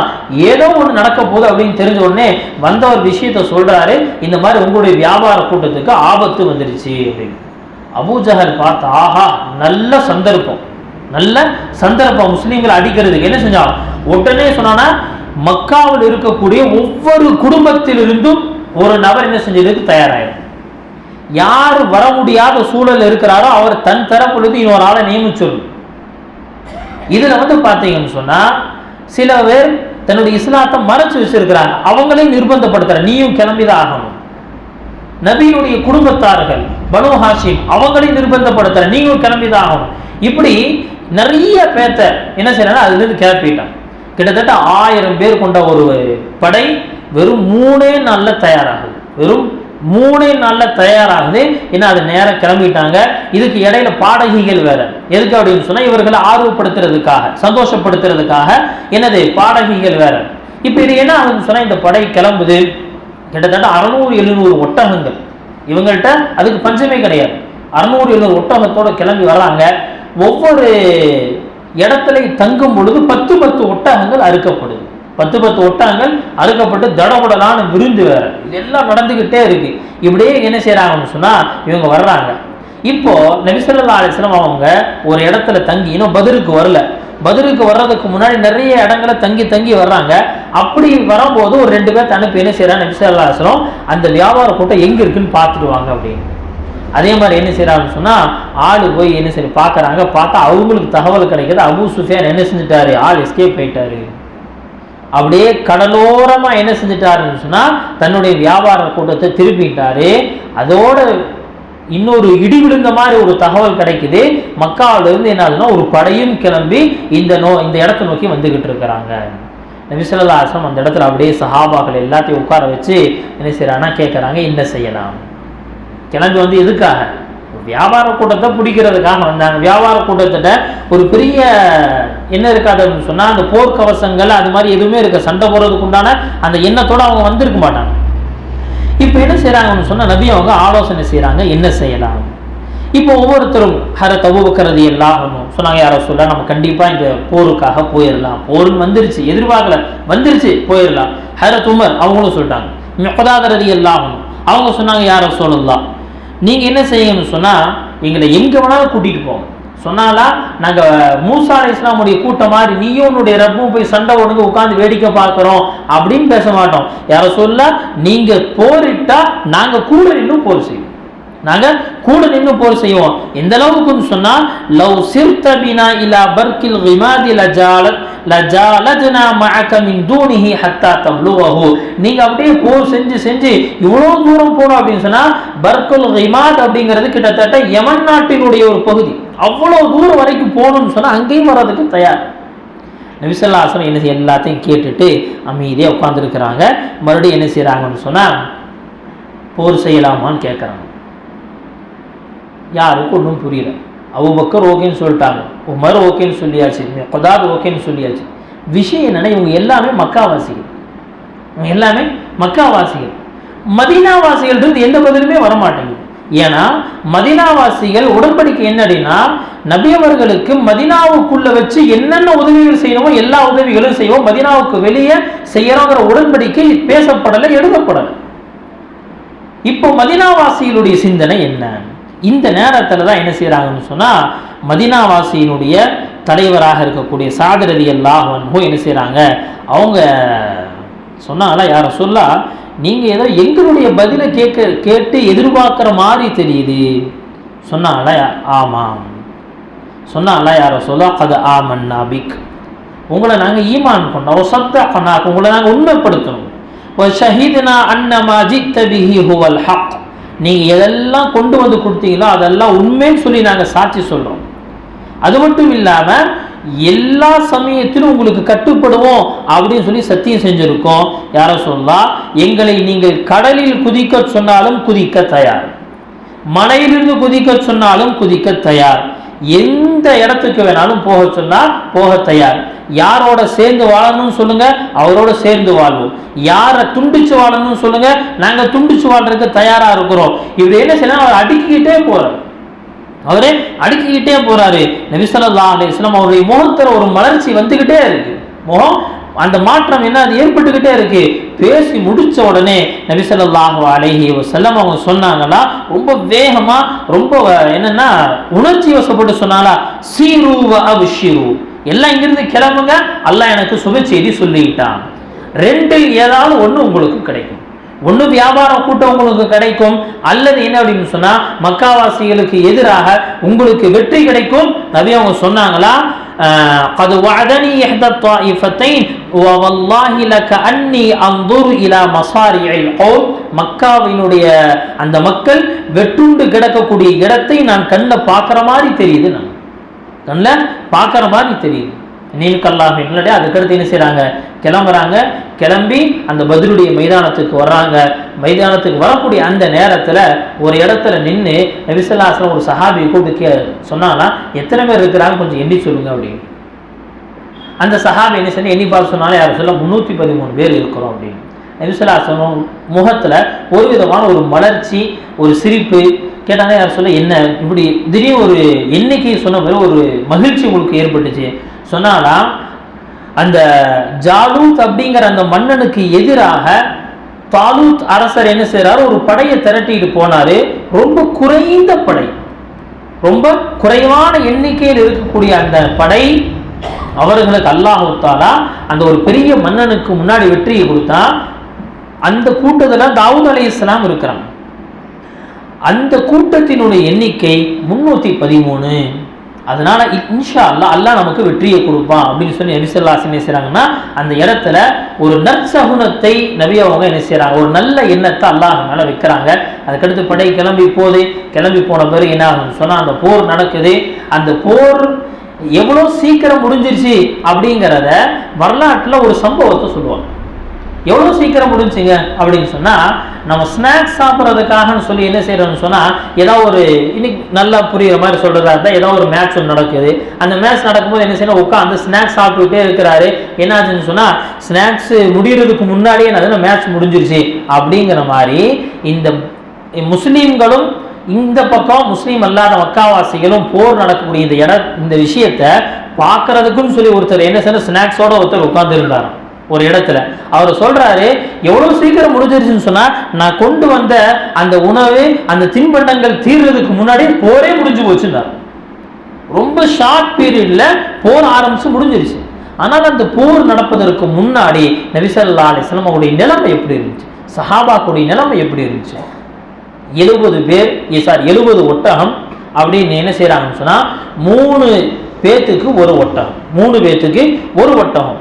ஏதோ ஒண்ணு நடக்க போகுது அப்படின்னு தெரிஞ்ச உடனே வந்தவர் விஷயத்த சொல்றாரு, இந்த மாதிரி உங்களுடைய வியாபார கூட்டத்துக்கு ஆபத்து வந்துருச்சு அப்படின்னு. அபூ ஜஹல் பார்த்து, ஆஹா நல்ல சந்தர்ப்பம், நல்ல சந்தர்ப்பம் முஸ்லீம்களை அடிக்கிறதுக்கு. என்ன செஞ்சான்? உடனே சொன்னா மக்காவில் இருக்கக்கூடிய ஒவ்வொரு குடும்பத்திலிருந்தும் ஒரு நபர் என்ன செஞ்சதுக்கு தயாராயிரும். யார் வர முடியாத சூழல் இருக்கிறாரோ அவர் தன் தரப்புலேருந்து இன்னொரு ஆளை நியமிச்சிடும். இதுல பாத்தீங்கன்னு சொன்னா சில பேர் தன்னுடைய இஸ்லாத்தை மறைச்சு வச்சிருக்கிறாங்க, அவங்களையும் நிர்பந்தப்படுத்துற, நீயும் கிளம்பிதான் ஆகணும். நபியினுடைய குடும்பத்தார்கள் பனு ஹாஷிம் அவங்களையும் நிர்பந்தப்படுத்துற, நீங்களும் கிளம்பிதான் ஆகணும். இப்படி நிறைய பேத்த என்ன செய்யறாங்க, அதுல இருந்து கிளப்பிட்டான். கிட்டத்தட்ட 1000 பேர் கொண்ட ஒரு படை வெறும் 3 நாள்ல தயாராகுது. வெறும் 3 நாள்ல தயாராகுது. ஏன்னா அது நேரம் கிளம்பிட்டாங்க. இதுக்கு இடையில பாடகிகள் வேற. எதுக்கு அப்படின்னு சொன்னா இவர்களை ஆர்வப்படுத்துறதுக்காக, சந்தோஷப்படுத்துறதுக்காக என்னது பாடகிகள் வேற. இப்ப இது என்ன ஆகுதுன்னு சொன்னா இந்த படை கிளம்புது. கிட்டத்தட்ட 600-700 ஒட்டகங்கள் இவங்கள்ட்ட, அதுக்கு பஞ்சமே கிடையாது. 600-700 ஒட்டகத்தோட கிளம்பி வர்றாங்க. ஒவ்வொரு இடத்துல தங்கும் பொழுது 10 ஒட்டகங்கள் அறுக்கப்படுது. 10 ஒட்டகங்கள் அறுக்கப்பட்டு தடபடலான விருந்து வேற. இதெல்லாம் நடந்துகிட்டே இருக்கு. இப்படியே என்ன செய்யறாங்கன்னு சொன்னா இவங்க வர்றாங்க. இப்போ நபி ஸல்லல்லாஹு அலைஹி வஸல்லம் அவங்க ஒரு இடத்துல தங்கி, இன்னும் பத்ருக்கு வரல. பத்ருக்கு வர்றதுக்கு முன்னாடி நிறைய இடங்களை தங்கி வர்றாங்க. அப்படி வரும்போது ஒரு 2 பேர் அனுப்பி என்ன செய்யறாங்க, நபி ஸல்லல்லாஹு அலைஹி வஸல்லம் அந்த வியாபார கூட்டம் எங்க இருக்குன்னு பார்த்துடுவாங்க அப்படின்னு. அதே மாதிரி என்ன செய்யறாங்கன்னு சொன்னா ஆளு போய் என்ன செய்ய பாக்குறாங்க. பார்த்தா அவங்களுக்கு தகவல் கிடைக்குது, அபூ சுஃபியான் என்ன செஞ்சுட்டாரு, ஆள் எஸ்கேப் போயிட்டாரு. அப்படியே கடலோரமா என்ன செஞ்சுட்டாருன்னு சொன்னா தன்னுடைய வியாபார கூட்டத்தை திருப்பிட்டாரு. அதோட இன்னொரு இடி விழுந்த மாதிரி ஒரு தகவல் கிடைக்குது. மக்காவில இருந்து என்ன ஆகுதுன்னா ஒரு படையும் கிளம்பி இந்த இடத்தை நோக்கி வந்துகிட்டு இருக்கிறாங்க. நபி ஸல்லல்லாஹு அலைஹி வஸல்லம் அந்த இடத்துல அப்படியே சஹாபாக்கள் எல்லாத்தையும் உட்கார வச்சு என்ன செய்யறாங்கன்னா கேட்கறாங்க, என்ன செய்யலாம். கிளம்பி எதுக்காக, வியாபார கூட்டத்தை பிடிக்கிறதுக்காக வந்தாங்க. வியாபார கூட்டத்திட்ட ஒரு பெரிய என்ன இருக்காதுன்னு சொன்னா அந்த போர்க்கவசங்கள் அது மாதிரி எதுவுமே இருக்க, சண்டை போடுறதுக்கு உண்டான அந்த எண்ணத்தோட அவங்க வந்திருக்க மாட்டாங்க. இப்ப என்ன செய்யறாங்கன்னு சொன்னா நபி அவங்க ஆலோசனை செய்யறாங்க, என்ன செய்யலாம். இப்போ ஒவ்வொருத்தரும் ஹரத் அபூபக்கர் ரலியல்லாஹு அன்ஹு சொன்னாங்க, யார சொல்ல நம்ம கண்டிப்பா இந்த போருக்காக போயிடலாம், போருன்னு வந்துருச்சு, எதிர்பார்க்கல வந்துருச்சு, போயிடலாம். ஹரத் உமர் அவங்களும் சொல்லிட்டாங்க. மிக்தாத் ரலியல்லாஹு அன்ஹு அவங்க சொன்னாங்க, யார சொல்லலாம் நீங்க என்ன செய்யணும்னு சொன்னா எங்களை எங்க வேணாலும் கூட்டிட்டு போங்க. சொன்னாலா நாங்க மூசா அலைஹிஸ்ஸலாமுடைய கூட்டம் மாதிரி நீயும் உன்னுடைய ரப்பும் போய் சண்டை ஒழுங்கு உட்கார்ந்து வேடிக்கை பார்க்கிறோம் அப்படின்னு பேச மாட்டோம். யார சொல்ல நீங்க போரிட்டா நாங்க கூட நின்று போர் செய்வோம், நாங்க கூட நின்று போர் செய்வோம். எந்த அளவுக்குன்னு சொன்னா லவ் சிர்தபினா இலா பர்கில் கிமாதி லஜாலத்னா மஅக மின் தூனிஹி ஹத்தா தப்லுஹு. நீங்க அப்படியே போர் செஞ்சு இவ்வளவு தூரம் போறோம் அப்படின்னு சொன்னா பர்குல் கிமாத் அப்படிங்கிறது கிட்டத்தட்ட யமன் நாட்டினுடைய ஒரு பகுதி. அவ்வளவு தூரம் வரைக்கும் போகணும்னு சொன்னா அங்கேயும் வர்றதுக்கு தயார். நபி ஸல்லல்லாஹு அலைஹி வஸல்லம் என்ன செய்ய எல்லாத்தையும் கேட்டுட்டு அமைதியாக உட்கார்ந்துருக்கிறாங்க. மறுபடியும் என்ன செய்யறாங்கன்னு சொன்னா போர் செய்யலாமான்னு கேட்கறாங்க. யாருக்கும் ஒன்றும் புரியல. அபூபக்கர் ஓகேன்னு சொல்லிட்டாங்க, உமர் ஓகேன்னு சொல்லியாச்சு, மிக்தாத் ஓகேன்னு சொல்லியாச்சு. விஷயம் என்னன்னா இவங்க எல்லாமே மக்காவாசிகள், மதீனாவாசிகள் இருந்து எந்த பதிலுமே வரமாட்டேங்குது. ஏன்னா மதீனாவாசிகள் உடன்படிக்கை என்ன அப்படின்னா நபி அவர்களுக்கு மதீனாவுக்குள்ள வச்சு என்னென்ன உதவிகள் செய்யணுமோ எல்லா உதவிகளும் செய்வோம், மதீனாவுக்கு வெளியே செய்யறோங்கிற உடன்படிக்கை பேசப்படலை, எழுதப்படலை. இப்போ மதீனாவாசிகளுடைய சிந்தனை என்ன? இந்த நேரத்தில் தான் என்ன செய்யறாங்கன்னு சொன்னா மதீனாவாசியினுடைய தலைவராக இருக்கக்கூடிய சாத் ரலியல்லாஹு அன்ஹு என்ன செய்யறாங்க, அவங்க சொன்னாங்களா, யார சொல்ல நீங்க ஏதோ எங்களுடைய பதிலை கேட்டு எதிர்பார்க்கிற மாதிரி தெரியுது. சொன்னாங்களா, ஆமாம். சொன்னாங்களா, யார சொல்ல கத ஆமன்னா பிக், உங்களை நாங்க ஈமான் கொண்டோம், சத்தகனாக் உங்களை நாங்க உண்மைப்படுத்தணும், வஷஹித்னா அன்னமா ஜித்த பிஹி ஹுவல் ஹக், நீங்க எதெல்லாம் கொண்டு வந்து கொடுத்தீங்களோ அதெல்லாம் உண்மைன்னு சொல்லி நாங்க சாட்சி சொல்றோம். அது மட்டும் இல்லாம எல்லா சமயத்திலும் உங்களுக்கு கட்டுப்படுவோம் அப்படின்னு சொல்லி சத்தியம் செஞ்சிருக்கோம். யார சொல்லா எங்களை நீங்கள் கடலில் குதிக்க சொன்னாலும் குதிக்க தயார், மலையிலிருந்து குதிக்க சொன்னாலும் குதிக்க தயார், எந்த இடத்துக்கு வேணாலும் போக சொன்னா போக தயார். யாரோட சேர்ந்து வாழணும்னு சொல்லுங்க, அவரோட சேர்ந்து வாழ்வோம். யாரை துண்டிச்சு வாழணும்னு சொல்லுங்க, நாங்க துண்டிச்சு வாழ்றதுக்கு தயாரா இருக்கிறோம். இப்படி என்ன செய்யணும், அவர் அடுக்கிக்கிட்டே போறாரு. நபி ஸல்லல்லாஹு அலைஹி வஸல்லம் அவருடைய முகத்துல ஒரு மலர்ச்சி வந்துகிட்டே இருக்கு. முகம் அந்த மாற்றம் என்ன, அது ஏற்பட்டுக்கிட்டே இருக்கு. பேசி முடிச்ச உடனே நபி ஸல்லல்லாஹு அலைஹி வஸல்லம் அவங்க சொன்னாங்களா, ரொம்ப வேகமா, ரொம்ப என்னன்னா உணர்ச்சி வசப்பட்டு சொன்னாங்களா, சீரு வ அப்ஷிரு, எல்லாம் இங்கிருந்து கிளம்புங்க, அல்லாஹ் எனக்கு சுப செய்தி சொல்லிட்டான். ரெண்டில் ஏதாவது ஒன்று உங்களுக்கு கிடைக்கும். ஒன்று வியாபாரம் கூட்டம் உங்களுக்கு கிடைக்கும், அல்லது என்ன அப்படின்னு சொன்னா மக்காவாசிகளுக்கு எதிராக உங்களுக்கு வெற்றி கிடைக்கும். நபி அவங்க சொன்னாங்களா, قد وعدني إحدى الطائفتين والله لكأني أنظر إلى مصارع القوم, மக்காவினுடைய அந்த மக்கள் வெட்டுண்டு கிடக்கக்கூடிய இடத்தை நான் கண்ணில் பார்க்குற மாதிரி தெரியுது, நான் கண்ணில் பார்க்குற மாதிரி தெரியுது. நீக்கல்லாஹ் என்னடே அதுக்கடுத்து என்ன செய்கிறாங்க, கிளம்புறாங்க. கிளம்பி அந்த பத்ருடைய மைதானத்துக்கு வர்றாங்க. மைதானத்துக்கு வரக்கூடிய அந்த நேரத்தில் ஒரு இடத்துல நின்று நபி ஸல்லல்லாஹு அலைஹி வஸல்லம் ஒரு சஹாபியை கூப்பிட்டு சொன்னாங்கன்னா, எத்தனை பேர் இருக்கிறாங்க கொஞ்சம் எண்ணி சொல்லுங்க அப்படின்னு. அந்த சஹாபி என்ன சொல்லி எண்ணி பார்த்து சொன்னாலும் யாரும் சொல்ல 313 பேர் இருக்கிறோம் அப்படின்னு. நபி ஸல்லல்லாஹு அலைஹி வஸல்லம் முகத்தில் ஒரு விதமான ஒரு மலர்ச்சி, ஒரு சிரிப்பு. கேட்டாங்க, யார் சொல்ல என்ன இப்படி திடீர்னு ஒரு எண்ணிக்கை சொன்ன பிறகு ஒரு மகிழ்ச்சி உங்களுக்கு ஏற்பட்டுச்சு. சொன்னாலாம், அந்த ஜாலூத் அப்படிங்கிற அந்த மன்னனுக்கு எதிராக தாலூத் அரசர் என்ன செய்யறாரு, ஒரு படையை திரட்டிட்டு போனாரு. ரொம்ப குறைந்த படை, ரொம்ப குறைவான எண்ணிக்கையில் இருக்கக்கூடிய அந்த படை அவர்களுக்கு அல்லாஹ் தஆலா அந்த ஒரு பெரிய மன்னனுக்கு முன்னாடி வெற்றியை கொடுத்தா. அந்த கூட்டத்தில் தாவூத் அலைஹிஸ்ஸலாம் இருக்கிறாங்க. அந்த கூட்டத்தினுடைய எண்ணிக்கை 313. அதனால இன்ஷா அல்லாஹ் அல்லாஹ் நமக்கு வெற்றியை கொடுப்பான் அப்படின்னு சொல்லி நபி ஸல்லல்லாஹு அலைஹி வஸல்லம் என்ன செய்றாங்கன்னா, அந்த இடத்துல ஒரு நற்சகுனத்தை நபி அவங்க என்ன செய்றாங்க, ஒரு நல்ல எண்ணத்தை அல்லாஹ் மேல வைக்கிறாங்க. அதுக்கடுத்து படை கிளம்பி போன பிறகு என்ன ஆகுன்னு சொன்னா, அந்த போர் நடக்குது. அந்த போர் எவ்வளோ சீக்கிரம் முடிஞ்சிருச்சு அப்படிங்கிறத வரலாற்றில் ஒரு சம்பவத்தை சொல்லுவாங்க. எவ்வளோ சீக்கிரம் முடிஞ்சுங்க அப்படின்னு சொன்னால், நம்ம ஸ்நாக்ஸ் சாப்பிட்றதுக்காகன்னு சொல்லி என்ன செய்யறோம்னு சொன்னால், ஏதாவது ஒரு இன்னைக்கு நல்லா புரியுற மாதிரி சொல்கிறதா இருந்தால், ஏதோ ஒரு மேட்ச் ஒன்று நடக்குது. அந்த மேட்ச் நடக்கும்போது என்ன செய்யணும், உட்காந்து ஸ்நாக்ஸ் சாப்பிட்டுக்கிட்டே இருக்கிறாரு. என்னாச்சுன்னு சொன்னால், ஸ்நாக்ஸ் முடிகிறதுக்கு முன்னாடியே என்ன மேட்ச் முடிஞ்சிருச்சு அப்படிங்கிற மாதிரி இந்த முஸ்லீம்களும் இந்த பக்கம் முஸ்லீம் அல்லாத மக்காவாசிகளும் போர் நடக்கக்கூடிய இந்த விஷயத்தை பார்க்கறதுக்குன்னு சொல்லி ஒருத்தர் என்ன செய்ய ஸ்நாக்ஸோட ஒருத்தர் உட்கார்ந்து இருந்தார் ஒரு இடத்துல. அவர் சொல்றாரு, எவ்வளவு சீக்கிரம் முடிஞ்சிருச்சுன்னு சொன்னா, நான் கொண்டு வந்த அந்த உணவு அந்த தின்பண்டங்கள் தீர்றதுக்கு முன்னாடி போரே முடிஞ்சு போச்சுன்னார். ரொம்ப ஷார்ட் பீரியட்ல போர் ஆரம்பிச்சு முடிஞ்சிருச்சு. ஆனால் அந்த போர் நடப்பதற்கு முன்னாடி நபி ஸல்லல்லாஹு அலைஹி வஸல்லம் அவருடைய நிலைமை எப்படி இருந்துச்சு, சஹாபாக்குடைய நிலைமை எப்படி இருந்துச்சு? 70 ஒட்டகம் அப்படின்னு என்ன செய்யறாங்கன்னு சொன்னா, 3 பேத்துக்கு ஒரு ஒட்டகம்.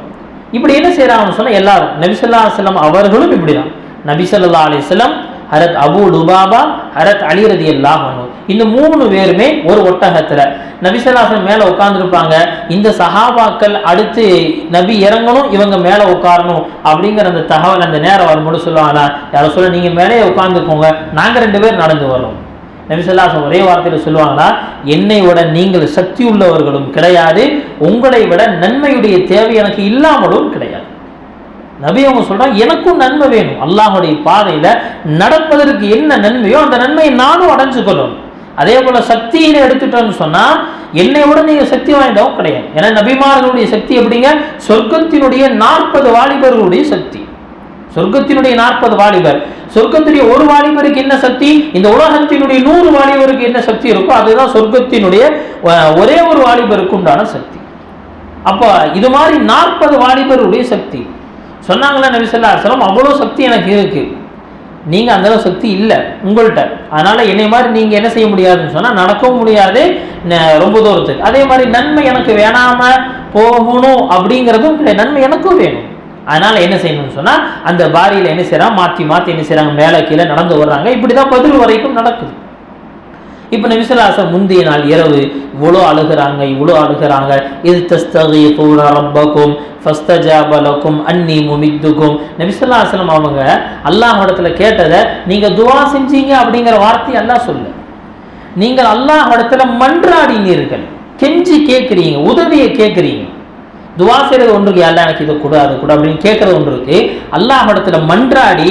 இப்படி என்ன செய்யறாங்கன்னு சொன்னா, எல்லாரும் நபி ஸல்லல்லாஹு அலைஹி வஸல்லம் அவர்களும் இப்படிதான். நபி ஸல்லல்லாஹு அலைஹி வஸல்லம், ஹரத் அபூ லுபாபா, ஹரத் அலி ரலியல்லாஹு அன்ஹு, இந்த 3 பேருமே ஒரு ஒட்டகத்துல நபி ஸல்லல்லாஹு அலைஹி வஸல்லம் மேல உட்கார்ந்துருப்பாங்க. இந்த சஹாபாக்கள் அடுத்து நபி இறங்கணும், இவங்க மேல உட்காரணும் அப்படிங்கிற அந்த தகவல் அந்த நேரம் வரும்போது சொல்லுவாங்களா, யாரும் சொல்ல நீங்க மேலே உட்கார்ந்துக்கோங்க, நாங்க 2 பேர் நடந்து வர்றோம். நபி ஸல்லல்லாஹு அலைஹி வஸல்லம் ஒரே வார்த்தையில சொல்லுவாங்களா, என்னை விட நீங்கள் சக்தி உள்ளவர்களும் கிடையாது, உங்களை விட நன்மையுடைய தேவை எனக்கு இல்லாமலும் கிடையாது. நபி அவங்க சொல்றாங்க, எனக்கும் நன்மை வேணும், அல்லாஹ்வுடைய பாதையில நடப்பதற்கு என்ன நன்மையோ அந்த நன்மையை நானும் அடைஞ்சு கொள்ளணும். அதே போல சக்தியில எடுத்துட்டோம்னு சொன்னா, என்னை விட நீங்க சக்தி வாய்ந்தவும் கிடையாது. ஏன்னா நபிமார்களுடைய சக்தி எப்படிங்க, சொர்க்கத்தினுடைய 40 வாலிபர்களுடைய சக்தி. சொர்க்கத்தினுடைய 40 வாலிபர், சொர்க்கத்தினுடைய ஒரு வாலிபருக்கு என்ன சக்தி, இந்த உலகத்தினுடைய 100 வாலிபருக்கு என்ன சக்தி இருக்கோ அதுதான் சொர்க்கத்தினுடைய ஒரே ஒரு வாலிபருக்கு உண்டான சக்தி. அப்ப இது மாதிரி 40 வாலிபருடைய சக்தி சொன்னாங்களா நபி ஸல்லல்லாஹு அலைஹி வஸல்லம், அவ்வளோ சக்தி எனக்கு இருக்கு, நீங்க அந்த அளவு சக்தி இல்லை உங்கள்கிட்ட, அதனால என்னை மாதிரி நீங்க என்ன செய்ய முடியாதுன்னு சொன்னா நடக்கவும் முடியாது ரொம்ப தூரத்துக்கு. அதே மாதிரி நன்மை எனக்கு வேணாம போகணும் அப்படிங்கிறதும் நன்மை எனக்கும் வேணும். அதனால என்ன செய்யணும்னு சொன்னா, அந்த பாரியில என்ன செய்யறாங்க, மாத்தி என்ன செய்யறாங்க, மேலே கீழே நடந்து வர்றாங்க. இப்படிதான் பதில் வரைக்கும் நடக்குது. இப்ப நபி ஸல்லல்லாஹு அலைஹி வஸல்லம் முந்தைய நாள் இரவு இவ்வளோ அழுகிறாங்க. இது தஸ்தகீதுன ரப்பக்கும் ஃபஸ்தஜாப லக்கும் அன்னி முமித்துக்கும். நபி ஸல்லல்லாஹு அலைஹி வஸல்லம் அவங்க அல்லாஹ் இடத்துல கேட்டதை நீங்க துஆ செஞ்சீங்க அப்படிங்கிற வார்த்தை அல்லாஹ் சொல்ல, நீங்கள் அல்லாஹ் இடத்துல மன்றாடினீர்கள், கெஞ்சி கேட்கிறீங்க, உதவியை கேட்கிறீங்க. துவா செய்யறது ஒன்றுக்கு, அல்லா எனக்கு இதை கூட அது கூட அப்படின்னு கேட்கறது ஒன்று இருக்கு. அல்லாஹ் இடத்துல மன்றாடி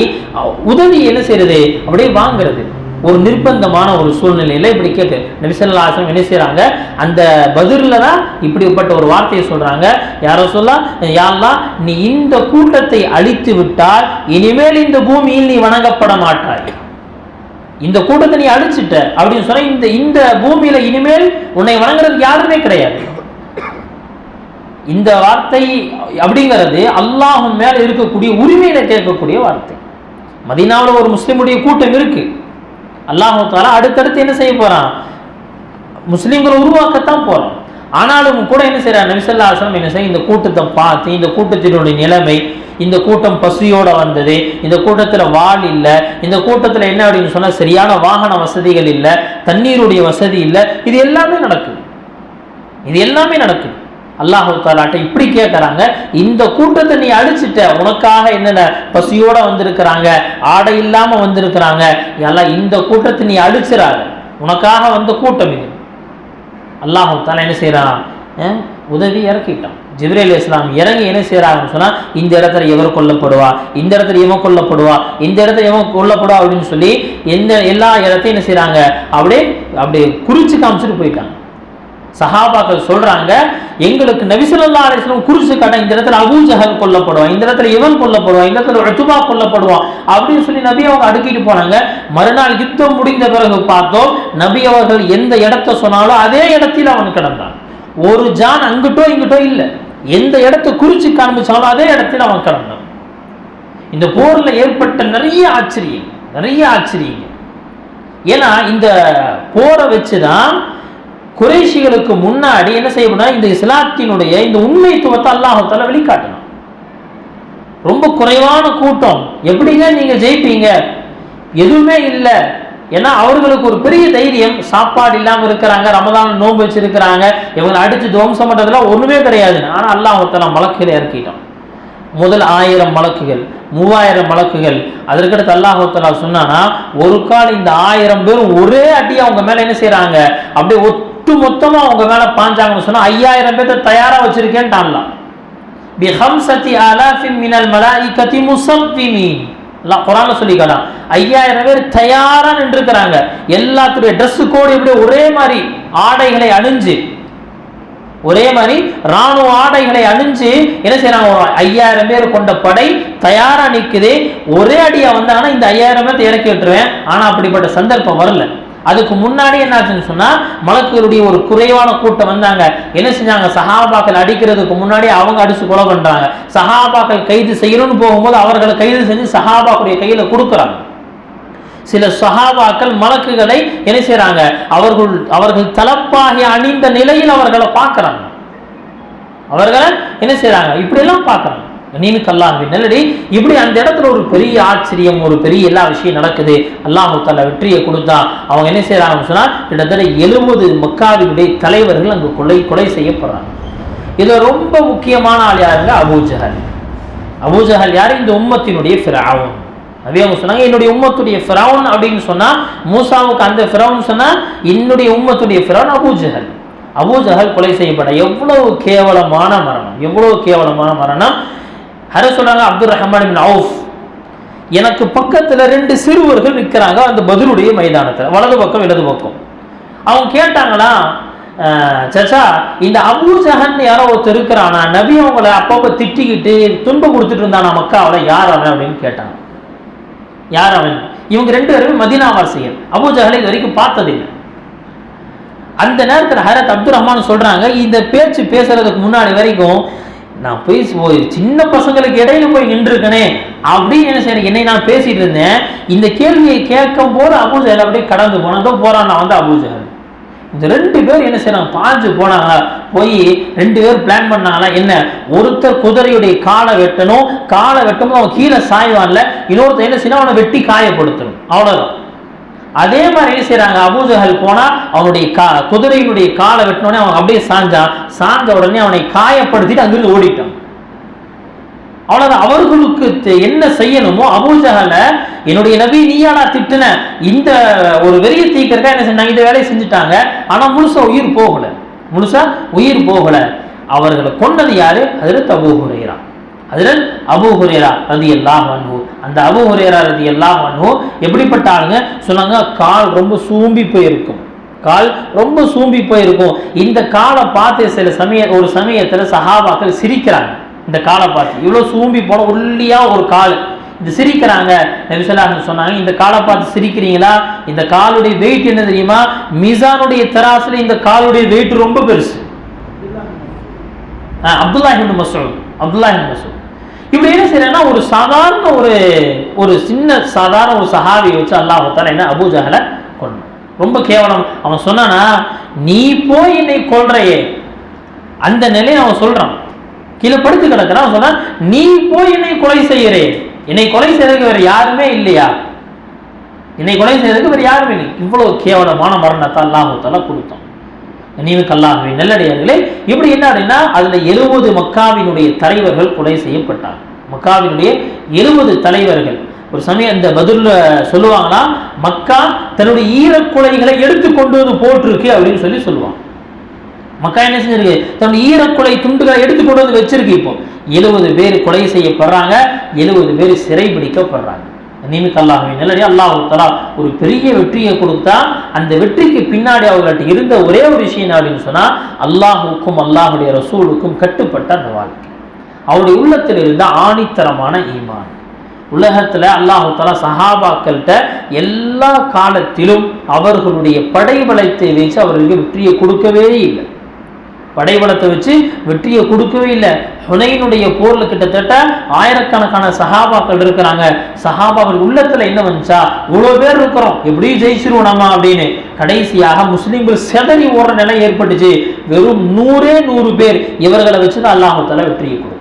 உதவி என்ன செய்யறது, அப்படியே வாங்குறது. ஒரு நிர்பந்தமான ஒரு சூழ்நிலையில இப்படி கேட்டு நபி ஸல்லல்லாஹு அலைஹி வஸல்லம் என்ன செய்றாங்க, அந்த பதிரில் தான் இப்படிப்பட்ட ஒரு வார்த்தையை சொல்றாங்க. யாரோ சொல்ல, யா அல்லாஹ், நீ இந்த கூட்டத்தை அழித்து விட்டால் இனிமேல் இந்த பூமியில் நீ வணங்கப்பட மாட்டாய். இந்த கூட்டத்தை நீ அழிச்சிட்ட அப்படின்னு சொன்னா இந்த பூமியில இனிமேல் உன்னை வணங்குறதுக்கு யாருமே கிடையாது. இந்த வார்த்தை அப்படிங்கிறது அல்லாஹ்வின் மேல இருக்கக்கூடிய உரிமையில கேட்கக்கூடிய வார்த்தை. மதீனாவில் ஒரு முஸ்லிமுடைய கூட்டம் இருக்கு. அல்லாஹ் தஆலா அடுத்தடுத்து என்ன செய்ய போறான், முஸ்லிம்களை உருவாக்கத்தான் போறான். ஆனாலும் கூட என்ன செய்யறார் நபி ஸல்லல்லாஹு அலைஹி வஸல்லம் என்ன செய்ய, இந்த கூட்டத்தை பார்த்து இந்த கூட்டத்தினுடைய நிலைமை, இந்த கூட்டம் பசியோட வந்தது, இந்த கூட்டத்தில் வாள் இல்லை, இந்த கூட்டத்தில் என்ன அப்படின்னு சொன்னா சரியான வாகன வசதிகள் இல்லை, தண்ணீருடைய வசதி இல்லை, இது எல்லாமே நடக்குது. இது எல்லாமே நடக்குது. அல்லாஹ் தஆலாட்ட இப்படி கேட்கறாங்க, இந்த கூட்டத்தை நீ அழிச்சிட்ட, உனக்காக என்னென்ன பசியோட வந்திருக்கிறாங்க, ஆடை இல்லாம வந்திருக்கிறாங்க, எல்லாம் இந்த கூட்டத்தை நீ அழிச்சிடாத, உனக்காக வந்த கூட்டம் இது. அல்லாஹ் தஆலா என்ன செய்யறான், உதவி இறக்கிட்டான். ஜிப்ரீல் அலைஹிஸ்ஸலாம் இறங்கி என்ன செய்யறாங்கன்னு சொன்னா, இந்த இடத்துல எவர் கொல்லப்படுவா, இந்த இடத்துல இவன் கொல்லப்படுவா, இந்த இடத்துல இவன் கொல்லப்படுவா அப்படின்னு சொல்லி எல்லா இடத்தையும் என்ன செய்யறாங்க, அப்படியே குறிச்சு காமிச்சிட்டு போயிட்டாங்க. சஹாபாக்கள் சொல்றாங்க, எங்களுக்கு நபி ஸல்லல்லாஹு அலைஹி வஸல்லம் குறிச்சு காட்ட, இந்த இடத்துல அபூ ஜஹல் கொல்லப்படுவான், இந்த இடத்துல இவன் கொல்லப்படுவான், இந்த இடத்துல உத்பா கொல்லப்படுவான் அப்படின்னு சொல்லி நபி அவங்க அடுக்கிட்டு போனாங்க. மறுநாள் யுத்தம் முடிந்த பிறகு பார்த்தோம், நபி அவர்கள் எந்த இடத்தை சொன்னாலும் அதே இடத்தில் அவன் கிடந்தான். ஒரு ஜான் அங்கிட்டோ இங்கிட்டோ இல்லை, எந்த இடத்தை குறிச்சு காண்பிச்சாலும் அதே இடத்தில் அவன் கிடந்தான். இந்த போர்ல ஏற்பட்ட நிறைய ஆச்சரியம். ஏன்னா இந்த போரை வச்சுதான் குறைஷிகளுக்கு முன்னாடி என்ன செய்யணும், இந்த இஸ்லாத்தினுடைய இந்த உண்மைத்துவத்தை அல்லாஹ் தஆலா வெளிக்காட்டணும். ரொம்ப குறைவான கூட்டம், எப்படிங்க நீங்க ஜெயிப்பீங்க, எதுவுமே இல்லை. ஏன்னா அவர்களுக்கு ஒரு பெரிய தைரியம், சாப்பாடு இல்லாம இருக்கிறாங்க, ரமதான் நோன்பு வச்சிருக்கிறாங்க, இவங்களை அடிச்சு துவம்சம் பண்றதுலாம் ஒண்ணுமே கிடையாது. ஆனா அல்லாஹ் தஆலா மலக்குகளை இறக்கிட்டான். முதல் 1000 மலக்குகள், 3000 மலக்குகள். அதற்கடுத்து அல்லாஹ் தஆலா சொன்னானா, ஒரு கால் இந்த 1000 பேரும் ஒரே அடி அவங்க மேல என்ன செய்யறாங்க, அப்படியே ஒட்டு மொத்தமா அவங்க மேல பாஞ்சாங்கன்னு சொன்னா 5000 பேர்த்த தயாரா வச்சிருக்கேன்ட்டான்லாம். பி 5000 மினல் மலாயிகத்தி முஸவ்விமீன். அல்லாஹ் குர்ஆன்ல சொல்லிக்கலாம், 5000 பேர் தயாரா நின்றுக்கிறாங்க. எல்லாத்துடைய ட்ரெஸ் கோடு எப்படி ஒரே மாதிரி ஆடைகளை அணிஞ்சு, ஒரே மாதிரி ராணுவ ஆடைகளை அணிஞ்சு என்ன செய்யறாங்க, 5000 பேர் கொண்ட படை தயாரா நிக்குது. ஒரே அடியா வந்தாங்கன்னா இந்த 5000 பேர்த்த இறக்கி விட்டுருவேன். ஆனா அப்படிப்பட்ட சந்தர்ப்பம் வரல. அதுக்கு முன்னாடி என்னாச்சுன்னு சொன்னா, மலக்குகளுடைய ஒரு குறைவான கூட்டம் வந்தாங்க. என்ன செஞ்சாங்க, சஹாபாக்கள் அடிக்கிறதுக்கு முன்னாடி அவங்க அடிச்சு கொலை பண்றாங்க. சஹாபாக்கள் கைது செய்யணும்னு போகும்போது அவர்களை கைது செஞ்சு சஹாபாக்குடைய கையில கொடுக்குறாங்க. சில சஹாபாக்கள் மலக்குகளை என்ன செய்யறாங்க, அவர்கள் தலப்பாகி அணிந்த நிலையில் அவர்களை பார்க்கறாங்க. அவர்களை என்ன செய்யறாங்க, இப்படி எல்லாம் பார்க்கறாங்க. நீனுக்கு அல்லாஹ்வின் நல்லடி. இப்படி அந்த இடத்துல ஒரு பெரிய ஆச்சரியம், ஒரு பெரிய எல்லா விஷயம் நடக்குது. அல்லாஹ் தஆலா வெற்றியை கொடுத்தா அவங்க என்ன செய்யறாங்கன்னு சொன்னா, கிட்டத்தட்ட 70 மக்காவினுடைய தலைவர்கள் அங்கு கொலை செய்யப்படுறாங்க. இதுல ரொம்ப முக்கியமான ஆள் யாருங்க, அபூ ஜஹல் யாரு, இந்த உம்மத்தினுடைய ஃபிரௌன். நபி அவங்க சொன்னாங்க, என்னுடைய உம்மத்துடைய ஃபிரௌன் அப்படின்னு சொன்னா, மூசாவுக்கு அந்த ஃபிரௌன் சொன்னா, என்னுடைய உம்மத்துடைய ஃபிரௌன் அபூ ஜஹல் கொலை செய்யப்பட எவ்வளவு கேவலமான மரணம். சொல்றாங்க, அப்துர் ரஹ்மான் இப்னு அவுஃப், எனக்கு பக்கத்துல 2 சிறுவர்கள் நிற்கிறாங்க அந்த பத்ருடைய மைதானத்துல, வலது பக்கம் இடது பக்கம். அவங்க கேட்டாங்களா, சச்சா இந்த அபூ ஜஹல் யாரோ ஒருத்தர் இருக்கிறானா, நபி அவங்களை அப்பப்ப திட்டிக்கிட்டு துன்பம் கொடுத்துட்டு இருந்தானா மக்காவுல, யார் அவன் அப்படின்னு கேட்டாங்க. யார் அவன்? இவங்க 2 பேருமே மதீனா வாசிகள், அபூ ஜஹலை இது வரைக்கும் பார்த்ததில்லை. அந்த நேரத்தில் ஹஜரத் அப்துர் ரஹ்மான் சொல்றாங்க, இந்த பேச்சு பேசுறதுக்கு முன்னாடி வரைக்கும் நான் போய் சின்ன பசங்களுக்கு இடையில போய் நின்றுருக்கனே அப்படின்னு என்ன செய்யறேன், என்னை நான் பேசிட்டு இருந்தேன். இந்த கேள்வியை கேட்கும் போது அபூ ஜஹல் அப்படியே கடந்து போனதும் போறான். நான் வந்து அபூ ஜஹல், இந்த 2 பேர் என்ன செய்யறாங்க, பாஞ்சு போனாங்க. போய் 2 பேர் பிளான் பண்ணாங்களா, என்ன, ஒருத்தர் குதிரையுடைய காலை வெட்டணும், அவன் கீழே சாய்வான்ல, இன்னொருத்தர் என்ன செய்யணும், அவனை வெட்டி காயப்படுத்தணும், அவ்வளவுதான். அதே மாதிரி என்ன செய்யறாங்க, அபூ ஜஹல் போனா அவனுடைய குதிரையினுடைய காலை வெட்டினோடனே அவன் அப்படியே சாஞ்ச உடனே அவனை காயப்படுத்திட்டு அங்கிருந்து ஓடிட்டான். அவ்வளவுதான். அவர்களுக்கு என்ன செய்யணுமோ, அபூ ஜஹல என்னுடைய நபி நீயாடா திட்டுன, இந்த ஒரு வெறிய தீக்கிறதா என்ன செஞ்சாங்க, இந்த வேலையை செஞ்சுட்டாங்க. ஆனா முழுசா உயிர் போகல. அவர்களை கொண்டது யாரு, ஹஜ்ரத் அபூ ஹுரைரா ரலியல்லாஹு அன்ஹு. அந்த அபூ ஹுரைரா ரலியல்லாஹு அன்ஹு எப்படிப்பட்ட ஆளுங்க சொன்னாங்க, கால் ரொம்ப சூம்பி போயிருக்கும், கால் ரொம்ப சூம்பி போயிருக்கும். இந்த காலை பார்த்து ஒரு சமயத்துல சஹாபாக்கள் சிரிக்கிறாங்க. இந்த காலை பார்த்து இவ்வளோ சூம்பி போன ஒல்லியா ஒரு கால், இது சிரிக்கிறாங்க. நபி ஸல்லல்லாஹு அலைஹி வஸல்லம் சொன்னாங்க, இந்த காலை பார்த்து சிரிக்கிறீங்களா? இந்த காலுடைய வெயிட் என்ன தெரியுமா? மீசானுடைய தராசுல இந்த காலுடைய வெயிட் ரொம்ப பெருசு. அப்துல்லாஹ் இப்னு மஸ்ஊத் இப்படி என்ன செய்யறேன்னா, ஒரு சாதாரண ஒரு சின்ன சாதாரண ஒரு சஹாபியை வச்சு அல்லாஹ் தஆலா என்ன அபூ ஜஹலை கொண்டான். ரொம்ப கேவலம். அவன் சொன்னானா, நீ போய் என்னை கொல்றையே, அந்த நிலையை அவன் சொல்றான். கீழே படுத்து கிடக்கிறான். சொன்னா, நீ போய் என்னை கொலை செய்யறே, என்னை கொலை செய்யறதுக்கு வேற யாருமே இல்லையா? என்னை கொலை செய்யறதுக்கு வேற யாருமே இல்லை. இவ்வளவு கேவலமான மரணத்தை அல்லாஹ் தஆலா கொடுத்தான். நீவுக்கு அல்லாஹ்வின் நல்லடியார்களே, இப்படி என்ன அப்படின்னா, அதுல 70 மக்காவினுடைய தலைவர்கள் கொலை செய்யப்பட்டாங்க. மக்காவினுடைய 70 தலைவர்கள். ஒரு சமயம் இந்த பத்ர்ல சொல்லுவாங்கன்னா, மக்கா தன்னுடைய ஈரக்குலைகளை எடுத்து கொண்டு வந்து போட்டிருக்கு அப்படின்னு சொல்லுவாங்க. மக்கா என்ன செஞ்சிருக்கு? தன்னுடைய ஈரக்குலை துண்டுகளை எடுத்து கொண்டு வந்து வச்சிருக்கு. இப்போ 70 பேர் கொலை செய்யப்படுறாங்க, 70 பேர் சிறை பிடிக்கப்படுறாங்க. நீமிக்கு அல்லாஹ்வின் நல்லடி அல்லாஹ் தஆலா ஒரு பெரிய வெற்றியை கொடுத்தா, அந்த வெற்றிக்கு பின்னாடி அவர்கள்ட்ட இருந்த ஒரே ஒரு விஷயம் அப்படின்னு சொன்னா, அல்லாஹுக்கும் அல்லாஹுடைய ரசூலுக்கும் கட்டுப்பட்ட அந்த வாழ்க்கை, அவருடைய உள்ளத்தில் இருந்த ஆணித்தரமான ஈமான். உலகத்துல அல்லாஹ் தஆலா சஹாபாக்கள்கிட்ட எல்லா காலத்திலும் அவர்களுடைய படைபலத்தை வச்சு அவர்களுக்கு வெற்றியை கொடுக்கவே இல்லை. படைபலத்தை வச்சு வெற்றியை கொடுக்கவே இல்லை. ஹுனைனுடைய போர்ல கிட்டத்தட்ட ஆயிரக்கணக்கான சஹாபாக்கள் இருக்கிறாங்க. சஹாபாக்கள் உள்ளத்துல என்ன வந்துச்சா, இவ்வளவு பேர் இருக்கிறோம், எப்படி ஜெயிச்சிருவோம் நம்ம அப்படின்னு. கடைசியாக முஸ்லிம்கள் செதறி ஓடுற நிலை ஏற்பட்டுச்சு. வெறும் 100 பேர், இவர்களை வச்சுதான் அல்லாஹ் தஆலா வெற்றியை கொடுத்தார்.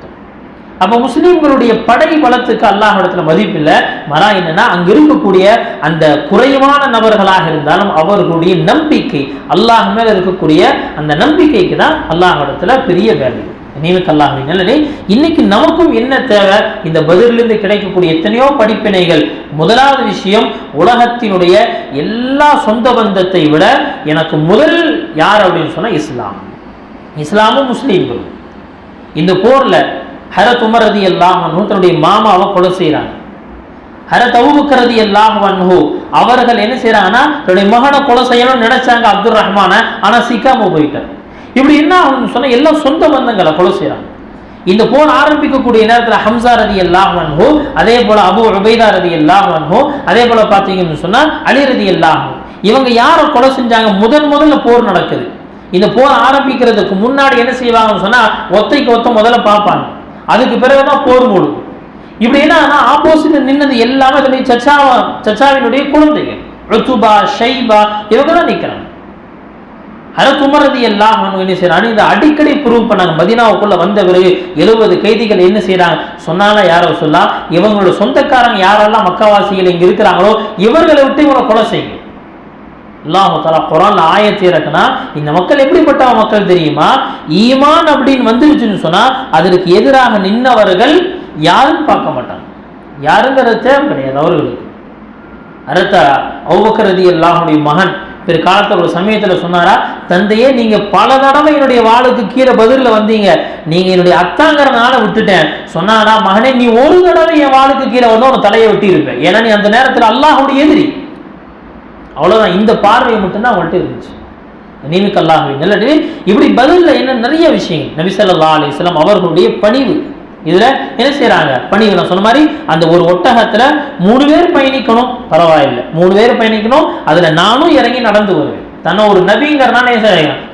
அப்ப முஸ்லிம்களுடைய படை பலத்துக்கு அல்லாஹ் இடத்துல மதிப்பு இல்லை. மரா என்னன்னா, அங்க இருக்கக்கூடிய அந்த குறைவான நபர்களாக இருந்தாலும் அவர்களுடைய நம்பிக்கை, அல்லாஹ் மேல இருக்கக்கூடிய அந்த நம்பிக்கைக்கு தான் அல்லாஹ் இடத்துல பெரிய வேலை. நீனுக்கு அல்லாஹ்வின் நல்லதே. இன்னைக்கு நமக்கும் என்ன தேவை? இந்த பதிலிருந்து கிடைக்கக்கூடிய எத்தனையோ படிப்பினைகள். முதலாவது விஷயம், உலகத்தினுடைய எல்லா சொந்த பந்தத்தை விட எனக்கு முதல் யார் அப்படின்னு சொன்னா இஸ்லாம். இஸ்லாமும் முஸ்லீம்களும். இந்த போர்ல ஹரத் உமர் ரலியல்லாஹு அன்ஹு தன்னுடைய மாமாவை கொலை செய்யறாங்க. ஹரத் அபூபக்கர் ரலியல்லாஹு அன்ஹு அவர்கள் என்ன செய்யறாங்கன்னா, தன்னுடைய மகனை கொலை செய்யணும்னு நினைச்சாங்க அப்துல் ரஹ்மான, ஆனா சிக்காம போயிட்டார். இப்படி என்ன ஆகும்னு சொன்னா, எல்லாம் சொந்த பந்தங்களை கொலை செய்யறாங்க. இந்த போர் ஆரம்பிக்கக்கூடிய நேரத்தில் ஹம்சா ரலியல்லாஹு அன்ஹு, அதே போல அபூ உபைதா ரலியல்லாஹு அன்ஹு, அதே போல பாத்தீங்கன்னு சொன்னா அலி ரலியல்லாஹு அன்ஹு, இவங்க யாரை கொலை செஞ்சாங்க? முதல்ல போர் நடக்குது. இந்த போர் ஆரம்பிக்கிறதுக்கு முன்னாடி என்ன செய்வாங்கன்னு சொன்னா, ஒத்தைக்கு ஒத்த முதல்ல பார்ப்பாங்க, அதுக்கு பிறகுதான் போர் மூடும். இப்படி என்ன ஆப்போசிட்ல நின்னது எல்லாமே அதனுடைய சச்சாவினுடைய குழந்தைகள், உத்பா ஷைபா, இவங்க தான் நிற்கிறாங்க. ஹரத் உமர் ரலியல்லாஹு அன்ஹு என்ன செய்யறாங்க, இதை அடிக்கடி ப்ரூவ் பண்ணாங்க. மதீனாவுக்குள்ள வந்த பிறகு 70 கைதிகள் என்ன செய்யறாங்க சொன்னால, யாரோ சொல்லா, இவங்களோட சொந்தக்காரங்க யாரெல்லாம் மக்காவாசிகள் இங்க இருக்கிறாங்களோ இவர்களை விட்டு இவங்களை கொலை செய்யும். அல்லாஹ் தஆலா குர்ஆன்ல ஆயத்தை இறக்குனா, இந்த மக்கள் எப்படிப்பட்ட மக்கள் தெரியுமா? ஈமான் அப்படின்னு வந்துருச்சுன்னு சொன்னா அதற்கு எதிராக நின்னவர்கள் யாரும் பார்க்க மாட்டாங்க. யாருங்கிறது தேவை கிடையாது அவர்களுக்கு. ஹரத் அபூபக்கர் ரலியல்லாஹு அன்ஹுடைய மகன் பிற்காலத்தில் ஒரு சமயத்தில் சொன்னாரா, தந்தையே நீங்க பல தடவை என்னுடைய வாளுக்கு கீழே பதில வந்தீங்க, நீங்க என்னுடைய அத்தாங்கிறனால விட்டுட்டேன். சொன்னாரா, மகனே நீ ஒரு தடவை என் வாளுக்கு கீழே வந்து உன் தலையை வெட்டி இருப்பேன், ஏன்னா நீ அந்த நேரத்தில் அல்லாஹ்வுடைய எதிரி. அவ்வளவுதான். இந்த பார்வையை மட்டும்தான் அவங்கள்ட்ட இருந்துச்சு. நீனுக்கு அல்லாஹ்வின் நல்லது. இப்படி பதில்ல என்ன நிறைய விஷயங்கள். நபி ஸல்லல்லாஹு அலைஹி வஸல்லம் அவர்களுடைய பணிவு, இதுல என்ன செய்யறாங்க, பணிவு. நான் சொன்ன மாதிரி அந்த ஒரு ஒட்டகத்துல 3 பேர் பயணிக்கணும், பரவாயில்லை, 3 பேர் பயணிக்கணும், அதுல நானும் இறங்கி நடந்து வருவேன். தன்னை ஒரு நபிங்கிறனால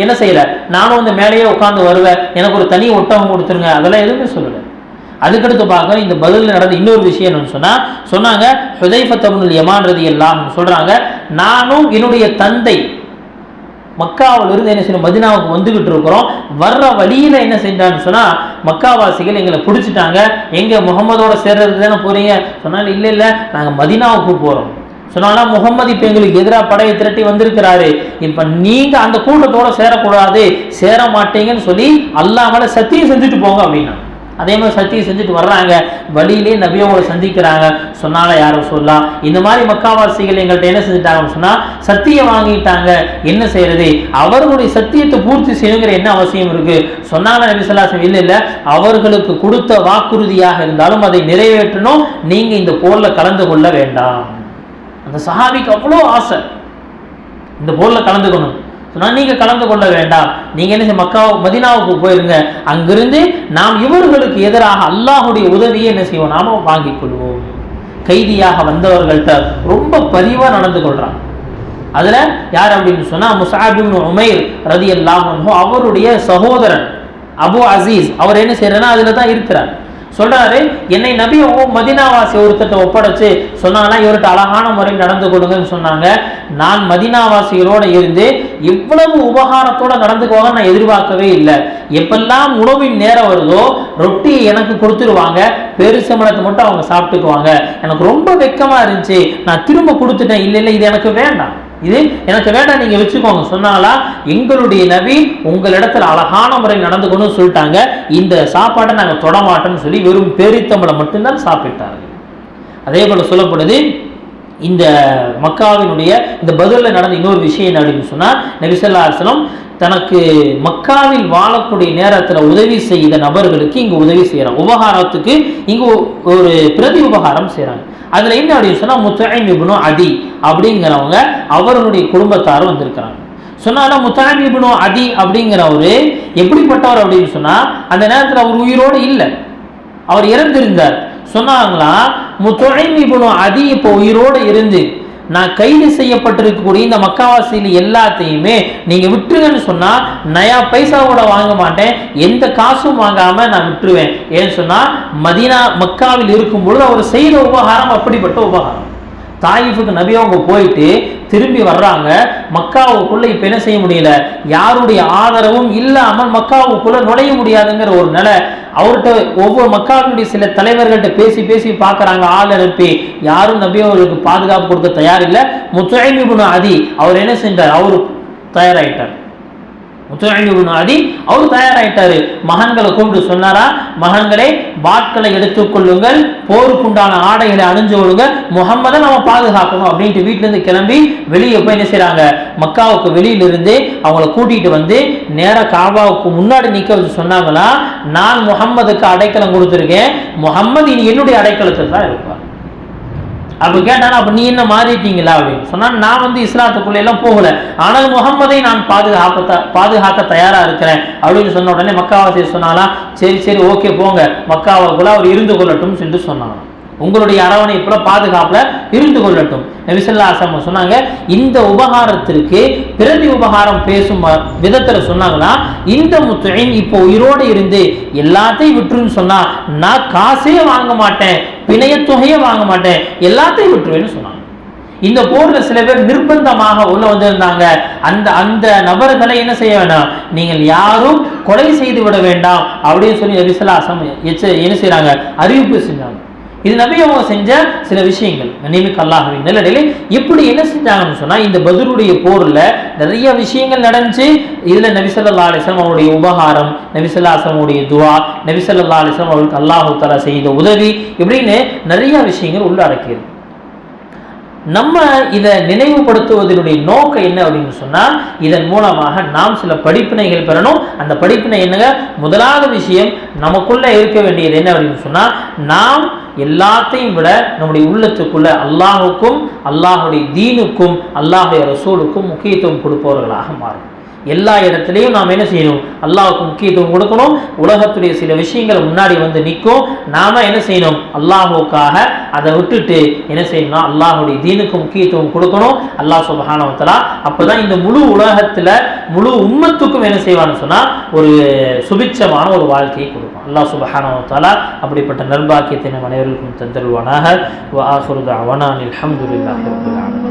என்ன செய்யல, நானும் அந்த மேலேயே உட்கார்ந்து வருவேன், எனக்கு ஒரு தனி ஒட்டகம் கொடுத்துருங்க, அதெல்லாம் எதுவுமே சொல்லல. அதுக்கடுத்து பார்க்க இந்த பதில் நடந்த இன்னொரு விஷயம் என்னன்னு சொன்னாங்க, ஹுதைஃபா இப்னுல் யமான் ரலியல்லாஹு அன்ஹு சொல்றாங்க, நானும் என்னுடைய தந்தை மக்காவில் இருந்து என்ன செய்யணும், மதீனாவுக்கு வந்துகிட்டு இருக்கிறோம். வர்ற வழியில என்ன செஞ்சான்னு சொன்னா, மக்காவாசிகள் எங்களை பிடிச்சிட்டாங்க, எங்க முகமதோட சேர்றதுக்கு தானே போறீங்க சொன்னாலும், இல்ல இல்ல நாங்க மதீனாவுக்கு போறோம். சொன்னாலும், முகமது இப்ப எங்களுக்கு எதிராக படையை திரட்டி வந்திருக்கிறாரு, இப்ப நீங்க அந்த கூட்டத்தோட சேரக்கூடாது, சேர மாட்டீங்கன்னு சொல்லி அல்லாஹ் மேல சத்தியம் செஞ்சுட்டு போங்க அப்படின்னா. அதே மாதிரி சத்தியம் செஞ்சுட்டு வர்றாங்க, வழியிலே நபியோட சந்திக்கிறாங்க. சொன்னால யாரும் சொல்லலாம், இந்த மாதிரி மக்காவாசிகள் எங்கள்கிட்ட என்ன செஞ்சுட்டாங்கன்னு சொன்னா சத்தியம் வாங்கிட்டாங்க, என்ன செய்யறது, அவர்களுடைய சத்தியத்தை பூர்த்தி செய்யுங்கிற என்ன அவசியம் இருக்கு. சொன்னாங்க நபி ஸல்லல்லாஹு அலைஹி வஸல்லம், இல்ல அவர்களுக்கு கொடுத்த வாக்குறுதியாக இருந்தாலும் அதை நிறைவேற்றணும், நீங்க இந்த போர்ல கலந்து கொள்ள வேண்டாம். அந்த சஹாபிக்கு அவ்வளோ ஆசை இந்த போர்ல கலந்துக்கணும். சொன்னா நீங்க கலந்து கொள்ள வேண்டாம், நீங்க என்ன மதீனாவுக்கு போயிருங்க, அங்கிருந்து நாம் இவர்களுக்கு எதிராக அல்லாஹுடைய உதவியை என்ன செய்வோம், நாம வாங்கிக் கொள்வோம். கைதியாக வந்தவர்கள்ட்ட ரொம்ப பரிவா நடந்து கொள்றான். அதுல யார் அப்படின்னு சொன்னா முஸ்அப் இப்னு உமைர் ரலியல்லாஹு அன்ஹு, அவருடைய சகோதரன் அபு அசீஸ், அவர் என்ன செய்யறாருன்னா அதுல தான் இருக்கிறார். சொல்றாரு, என்னை நபி மதீனாவாசி ஒருத்தட்ட ஒப்படைச்சு சொன்னாங்கன்னா இவர்கிட்ட அழகான முறையில் நடந்து கொள்ளுங்கன்னு சொன்னாங்க. நான் மதீனாவாசிகளோட இருந்து இவ்வளவு உபகாரத்தோட நடந்துக்குவாங்க நான் எதிர்பார்க்கவே இல்லை. எப்பெல்லாம் உணவின் நேரம் வருதோ ரொட்டியை எனக்கு கொடுத்துருவாங்க, பெருசம்பளத்தை மட்டும் அவங்க சாப்பிட்டுக்குவாங்க. எனக்கு ரொம்ப வெக்கமா இருந்துச்சு, நான் திரும்ப கொடுத்துட்டேன். இல்லை இல்லை, இது எனக்கு வேண்டாம், இது எனக்கு வேண்டாம், நீங்க வச்சுக்கோங்க. சொன்னாலா எங்களுடைய நபி உங்களிடத்துல அழகான முறையில் நடந்துக்கணும்னு சொல்லிட்டாங்க, இந்த சாப்பாட்டை நாங்க தொடமாட்டோம்னு சொல்லி வெறும் பேரித்தம்பளம் மட்டும்தான் சாப்பிட்டார்கள். அதே போல சொல்லப்படுது, இந்த மக்காவினுடைய இந்த பதிலில் நடந்த இன்னொரு விஷயம் என்ன அப்படின்னு சொன்னா, நபி ஸல்லல்லாஹு அலைஹி வஸல்லம் தனக்கு மக்காவில் வாழக்கூடிய நேரத்தில் உதவி செய்த நபர்களுக்கு இங்கு உதவி செய்யறாங்க, உபகாரத்துக்கு இங்கு ஒரு பிரதி உபகாரம் செய்யறாங்க. அதுல என்ன அப்படின்னு சொன்னா முத்ஐம் இப்னு அதி அப்படிங்கிறவங்க அவர்களுடைய குடும்பத்தாரும் வந்திருக்கிறாங்க. சொன்னால முத்ஐம் இப்னு அதி அப்படிங்கிறவரு எப்படிப்பட்டவர் அப்படின்னு சொன்னா, அந்த நேரத்தில் அவர் உயிரோடு இல்லை, அவர் இறந்திருந்தார். சொன்னாங்களா முத்ஐம் இப்னு அதி இப்போ உயிரோடு இருந்து நான் கைது செய்யப்பட்டிருக்கக்கூடிய இந்த மக்காவாசியில் எல்லாத்தையுமே நீங்க விட்டுருங்கன்னு சொன்னா நயா பைசா கூட வாங்க மாட்டேன், எந்த காசும் வாங்காம நான் விட்டுருவேன். ஏன்னு சொன்னா மக்காவில் இருக்கும் பொழுது அவர் செய்த உபகாரம் அப்படிப்பட்ட உபகாரம். தாயிஃபுக்கு நபி அவங்க போயிட்டு திரும்பி வர்றாங்க, மக்காவுக்குள்ள இப்ப என்ன செய்ய முடியல, யாருடைய ஆதரவும் இல்லாமல் மக்காவுக்குள்ள நுழைய முடியாதுங்கிற ஒரு நிலை. அவர்கிட்ட ஒவ்வொரு மக்காவினுடைய சில தலைவர்கள்ட்ட பேசி பேசி பார்க்கறாங்க, ஆள் அனுப்பி யாரும் நபி அவர்களுக்கு பாதுகாப்பு கொடுக்க தயார் இல்லை. முத்ஐம் இப்னு அதி அவர் என்ன செஞ்சார், அவரு தயாராயிட்டார். முத்ஐம் இப்னு அதி அவர் தயாராயிட்டாரு. மகன்களை கூப்பிட்டு சொன்னாரா, மகன்களே வாட்களை எடுத்துக்கொள்ளுங்கள், போருக்குண்டான ஆடைகளை அணிஞ்சு கொள்ளுங்க, முகம்மதை நம்ம பாதுகாக்கணும் அப்படின்ட்டு வீட்டுல இருந்து கிளம்பி வெளியே போய் என்ன செய்யறாங்க, மக்காவுக்கு வெளியிலிருந்து அவங்கள கூட்டிட்டு வந்து நேர காபாவுக்கு முன்னாடி நிக்க வச்சு சொன்னாங்களா, நான் முகம்மதுக்கு அடைக்கலம் கொடுத்துருக்கேன், முகம்மது இனி என்னுடைய அடைக்கலத்தில் தான் இருப்பார். அப்ப கேட்டானா, அப்ப நீ என்ன மாறிட்டீங்களா அப்படின்னு சொன்னா, நான் வந்து இஸ்லாத்துக்குள்ள எல்லாம் போகல, ஆனால் முகம்மதை நான் பாதுகாக்க தயாரா இருக்கிறேன் அப்படின்னு சொன்ன உடனே மக்காவாசி சொன்னாலாம், சரி சரி ஓகே போங்க, மக்காவுக்குள்ள அவர் இருந்து கொள்ளட்டும் என்று சொன்னாங்க. உங்களுடைய அரவணைப்புல பாதுகாப்புல இருந்து கொள்ளட்டும். நபி ஸல்லல்லாஹு அலைஹி வஸல்லம் சொன்னாங்க, இந்த உபகாரத்திற்கு பிரதி உபகாரம் பேசும் விதத்துல சொன்னாங்கன்னா, இந்த முத்ஐம் இப்போ உயிரோடு இருந்து எல்லாத்தையும் விட்டுருன்னு சொன்னா நான் காசே வாங்க மாட்டேன், பிணைய தொகையே வாங்க மாட்டேன், எல்லாத்தையும் விட்டுருவேன்னு சொன்னாங்க. இந்த போர்ல சில பேர் நிர்பந்தமாக உள்ள வந்திருந்தாங்க. அந்த நபர்களை என்ன செய்ய வேண்டாம், நீங்கள் யாரும் கொலை செய்து விட வேண்டாம் அப்படின்னு சொல்லி நபி ஸல்லல்லாஹு அலைஹி வஸல்லம் என்ன செய்யறாங்க, அறிவிப்பு செஞ்சாங்க. இது நபி அவங்க செஞ்ச சில விஷயங்கள். கண்ணியமிக்க அல்லாஹ்வின் நல்லடியார்களே, இப்படி என்ன செஞ்சாங்கன்னு சொன்னா, இந்த பத்ருடைய போர்ல நிறைய விஷயங்கள் நடந்துச்சு. இதுல நபி ஸல்லல்லாஹு அலைஹி வஸல்லம் அவருடைய உபகாரம், நபி ஸல்லல்லாஹு அலைஹி வஸல்லம் உடைய துஆ, நபி ஸல்லல்லாஹு அலைஹி வஸல்லம் அவருக்கு அல்லாஹ் தஆலா செய்த உதவி, இப்படின்னு நிறைய விஷயங்கள் உள்ளடக்கியது. நம்ம இதை நினைவுபடுத்துவதனுடைய நோக்கம் என்ன அப்படின்னு சொன்னா, இதன் மூலமாக நாம் சில படிப்பினைகள் பெறணும். அந்த படிப்பினை என்னங்க, முதலாவது விஷயம் நமக்குள்ள இருக்க வேண்டியது என்ன அப்படின்னு சொன்னா, நாம் எல்லாத்தையும் விட நம்முடைய உள்ளத்துக்குள்ள அல்லாஹுக்கும் அல்லாஹுடைய தீனுக்கும் அல்லாஹுடைய ரசூலுக்கும் முக்கியத்துவம் கொடுப்பவர்களாக மாறும். எல்லா இடத்துலையும் நாம் என்ன செய்யணும், அல்லாஹுக்கு முக்கியத்துவம் கொடுக்கணும். உலகத்துடைய சில விஷயங்கள் முன்னாடி வந்து நிற்கும், நாம என்ன செய்யணும், அல்லாஹுக்காக அதை விட்டுட்டு என்ன செய்யணும்னா அல்லாஹுடைய தீனுக்கு முக்கியத்துவம் கொடுக்கணும். அல்லாஹ் சுப்ஹானஹு வ தஆலா அப்பதான் இந்த முழு உலகத்துல முழு உம்மத்துக்கும் என்ன செய்வான்னு சொன்னா ஒரு சுபிட்சமான ஒரு வாழ்க்கையை கொடுக்கும். அல்லாஹ் சுப்ஹானஹு வ தஆலா அப்படிப்பட்ட நல்பாக்கியத்தை நம் அனைவருக்கும் தந்தருள்வானாக. வ ஆகிரு தஅவானா அல்ஹம்துலில்லாஹி ரப்பில் ஆலமீன்.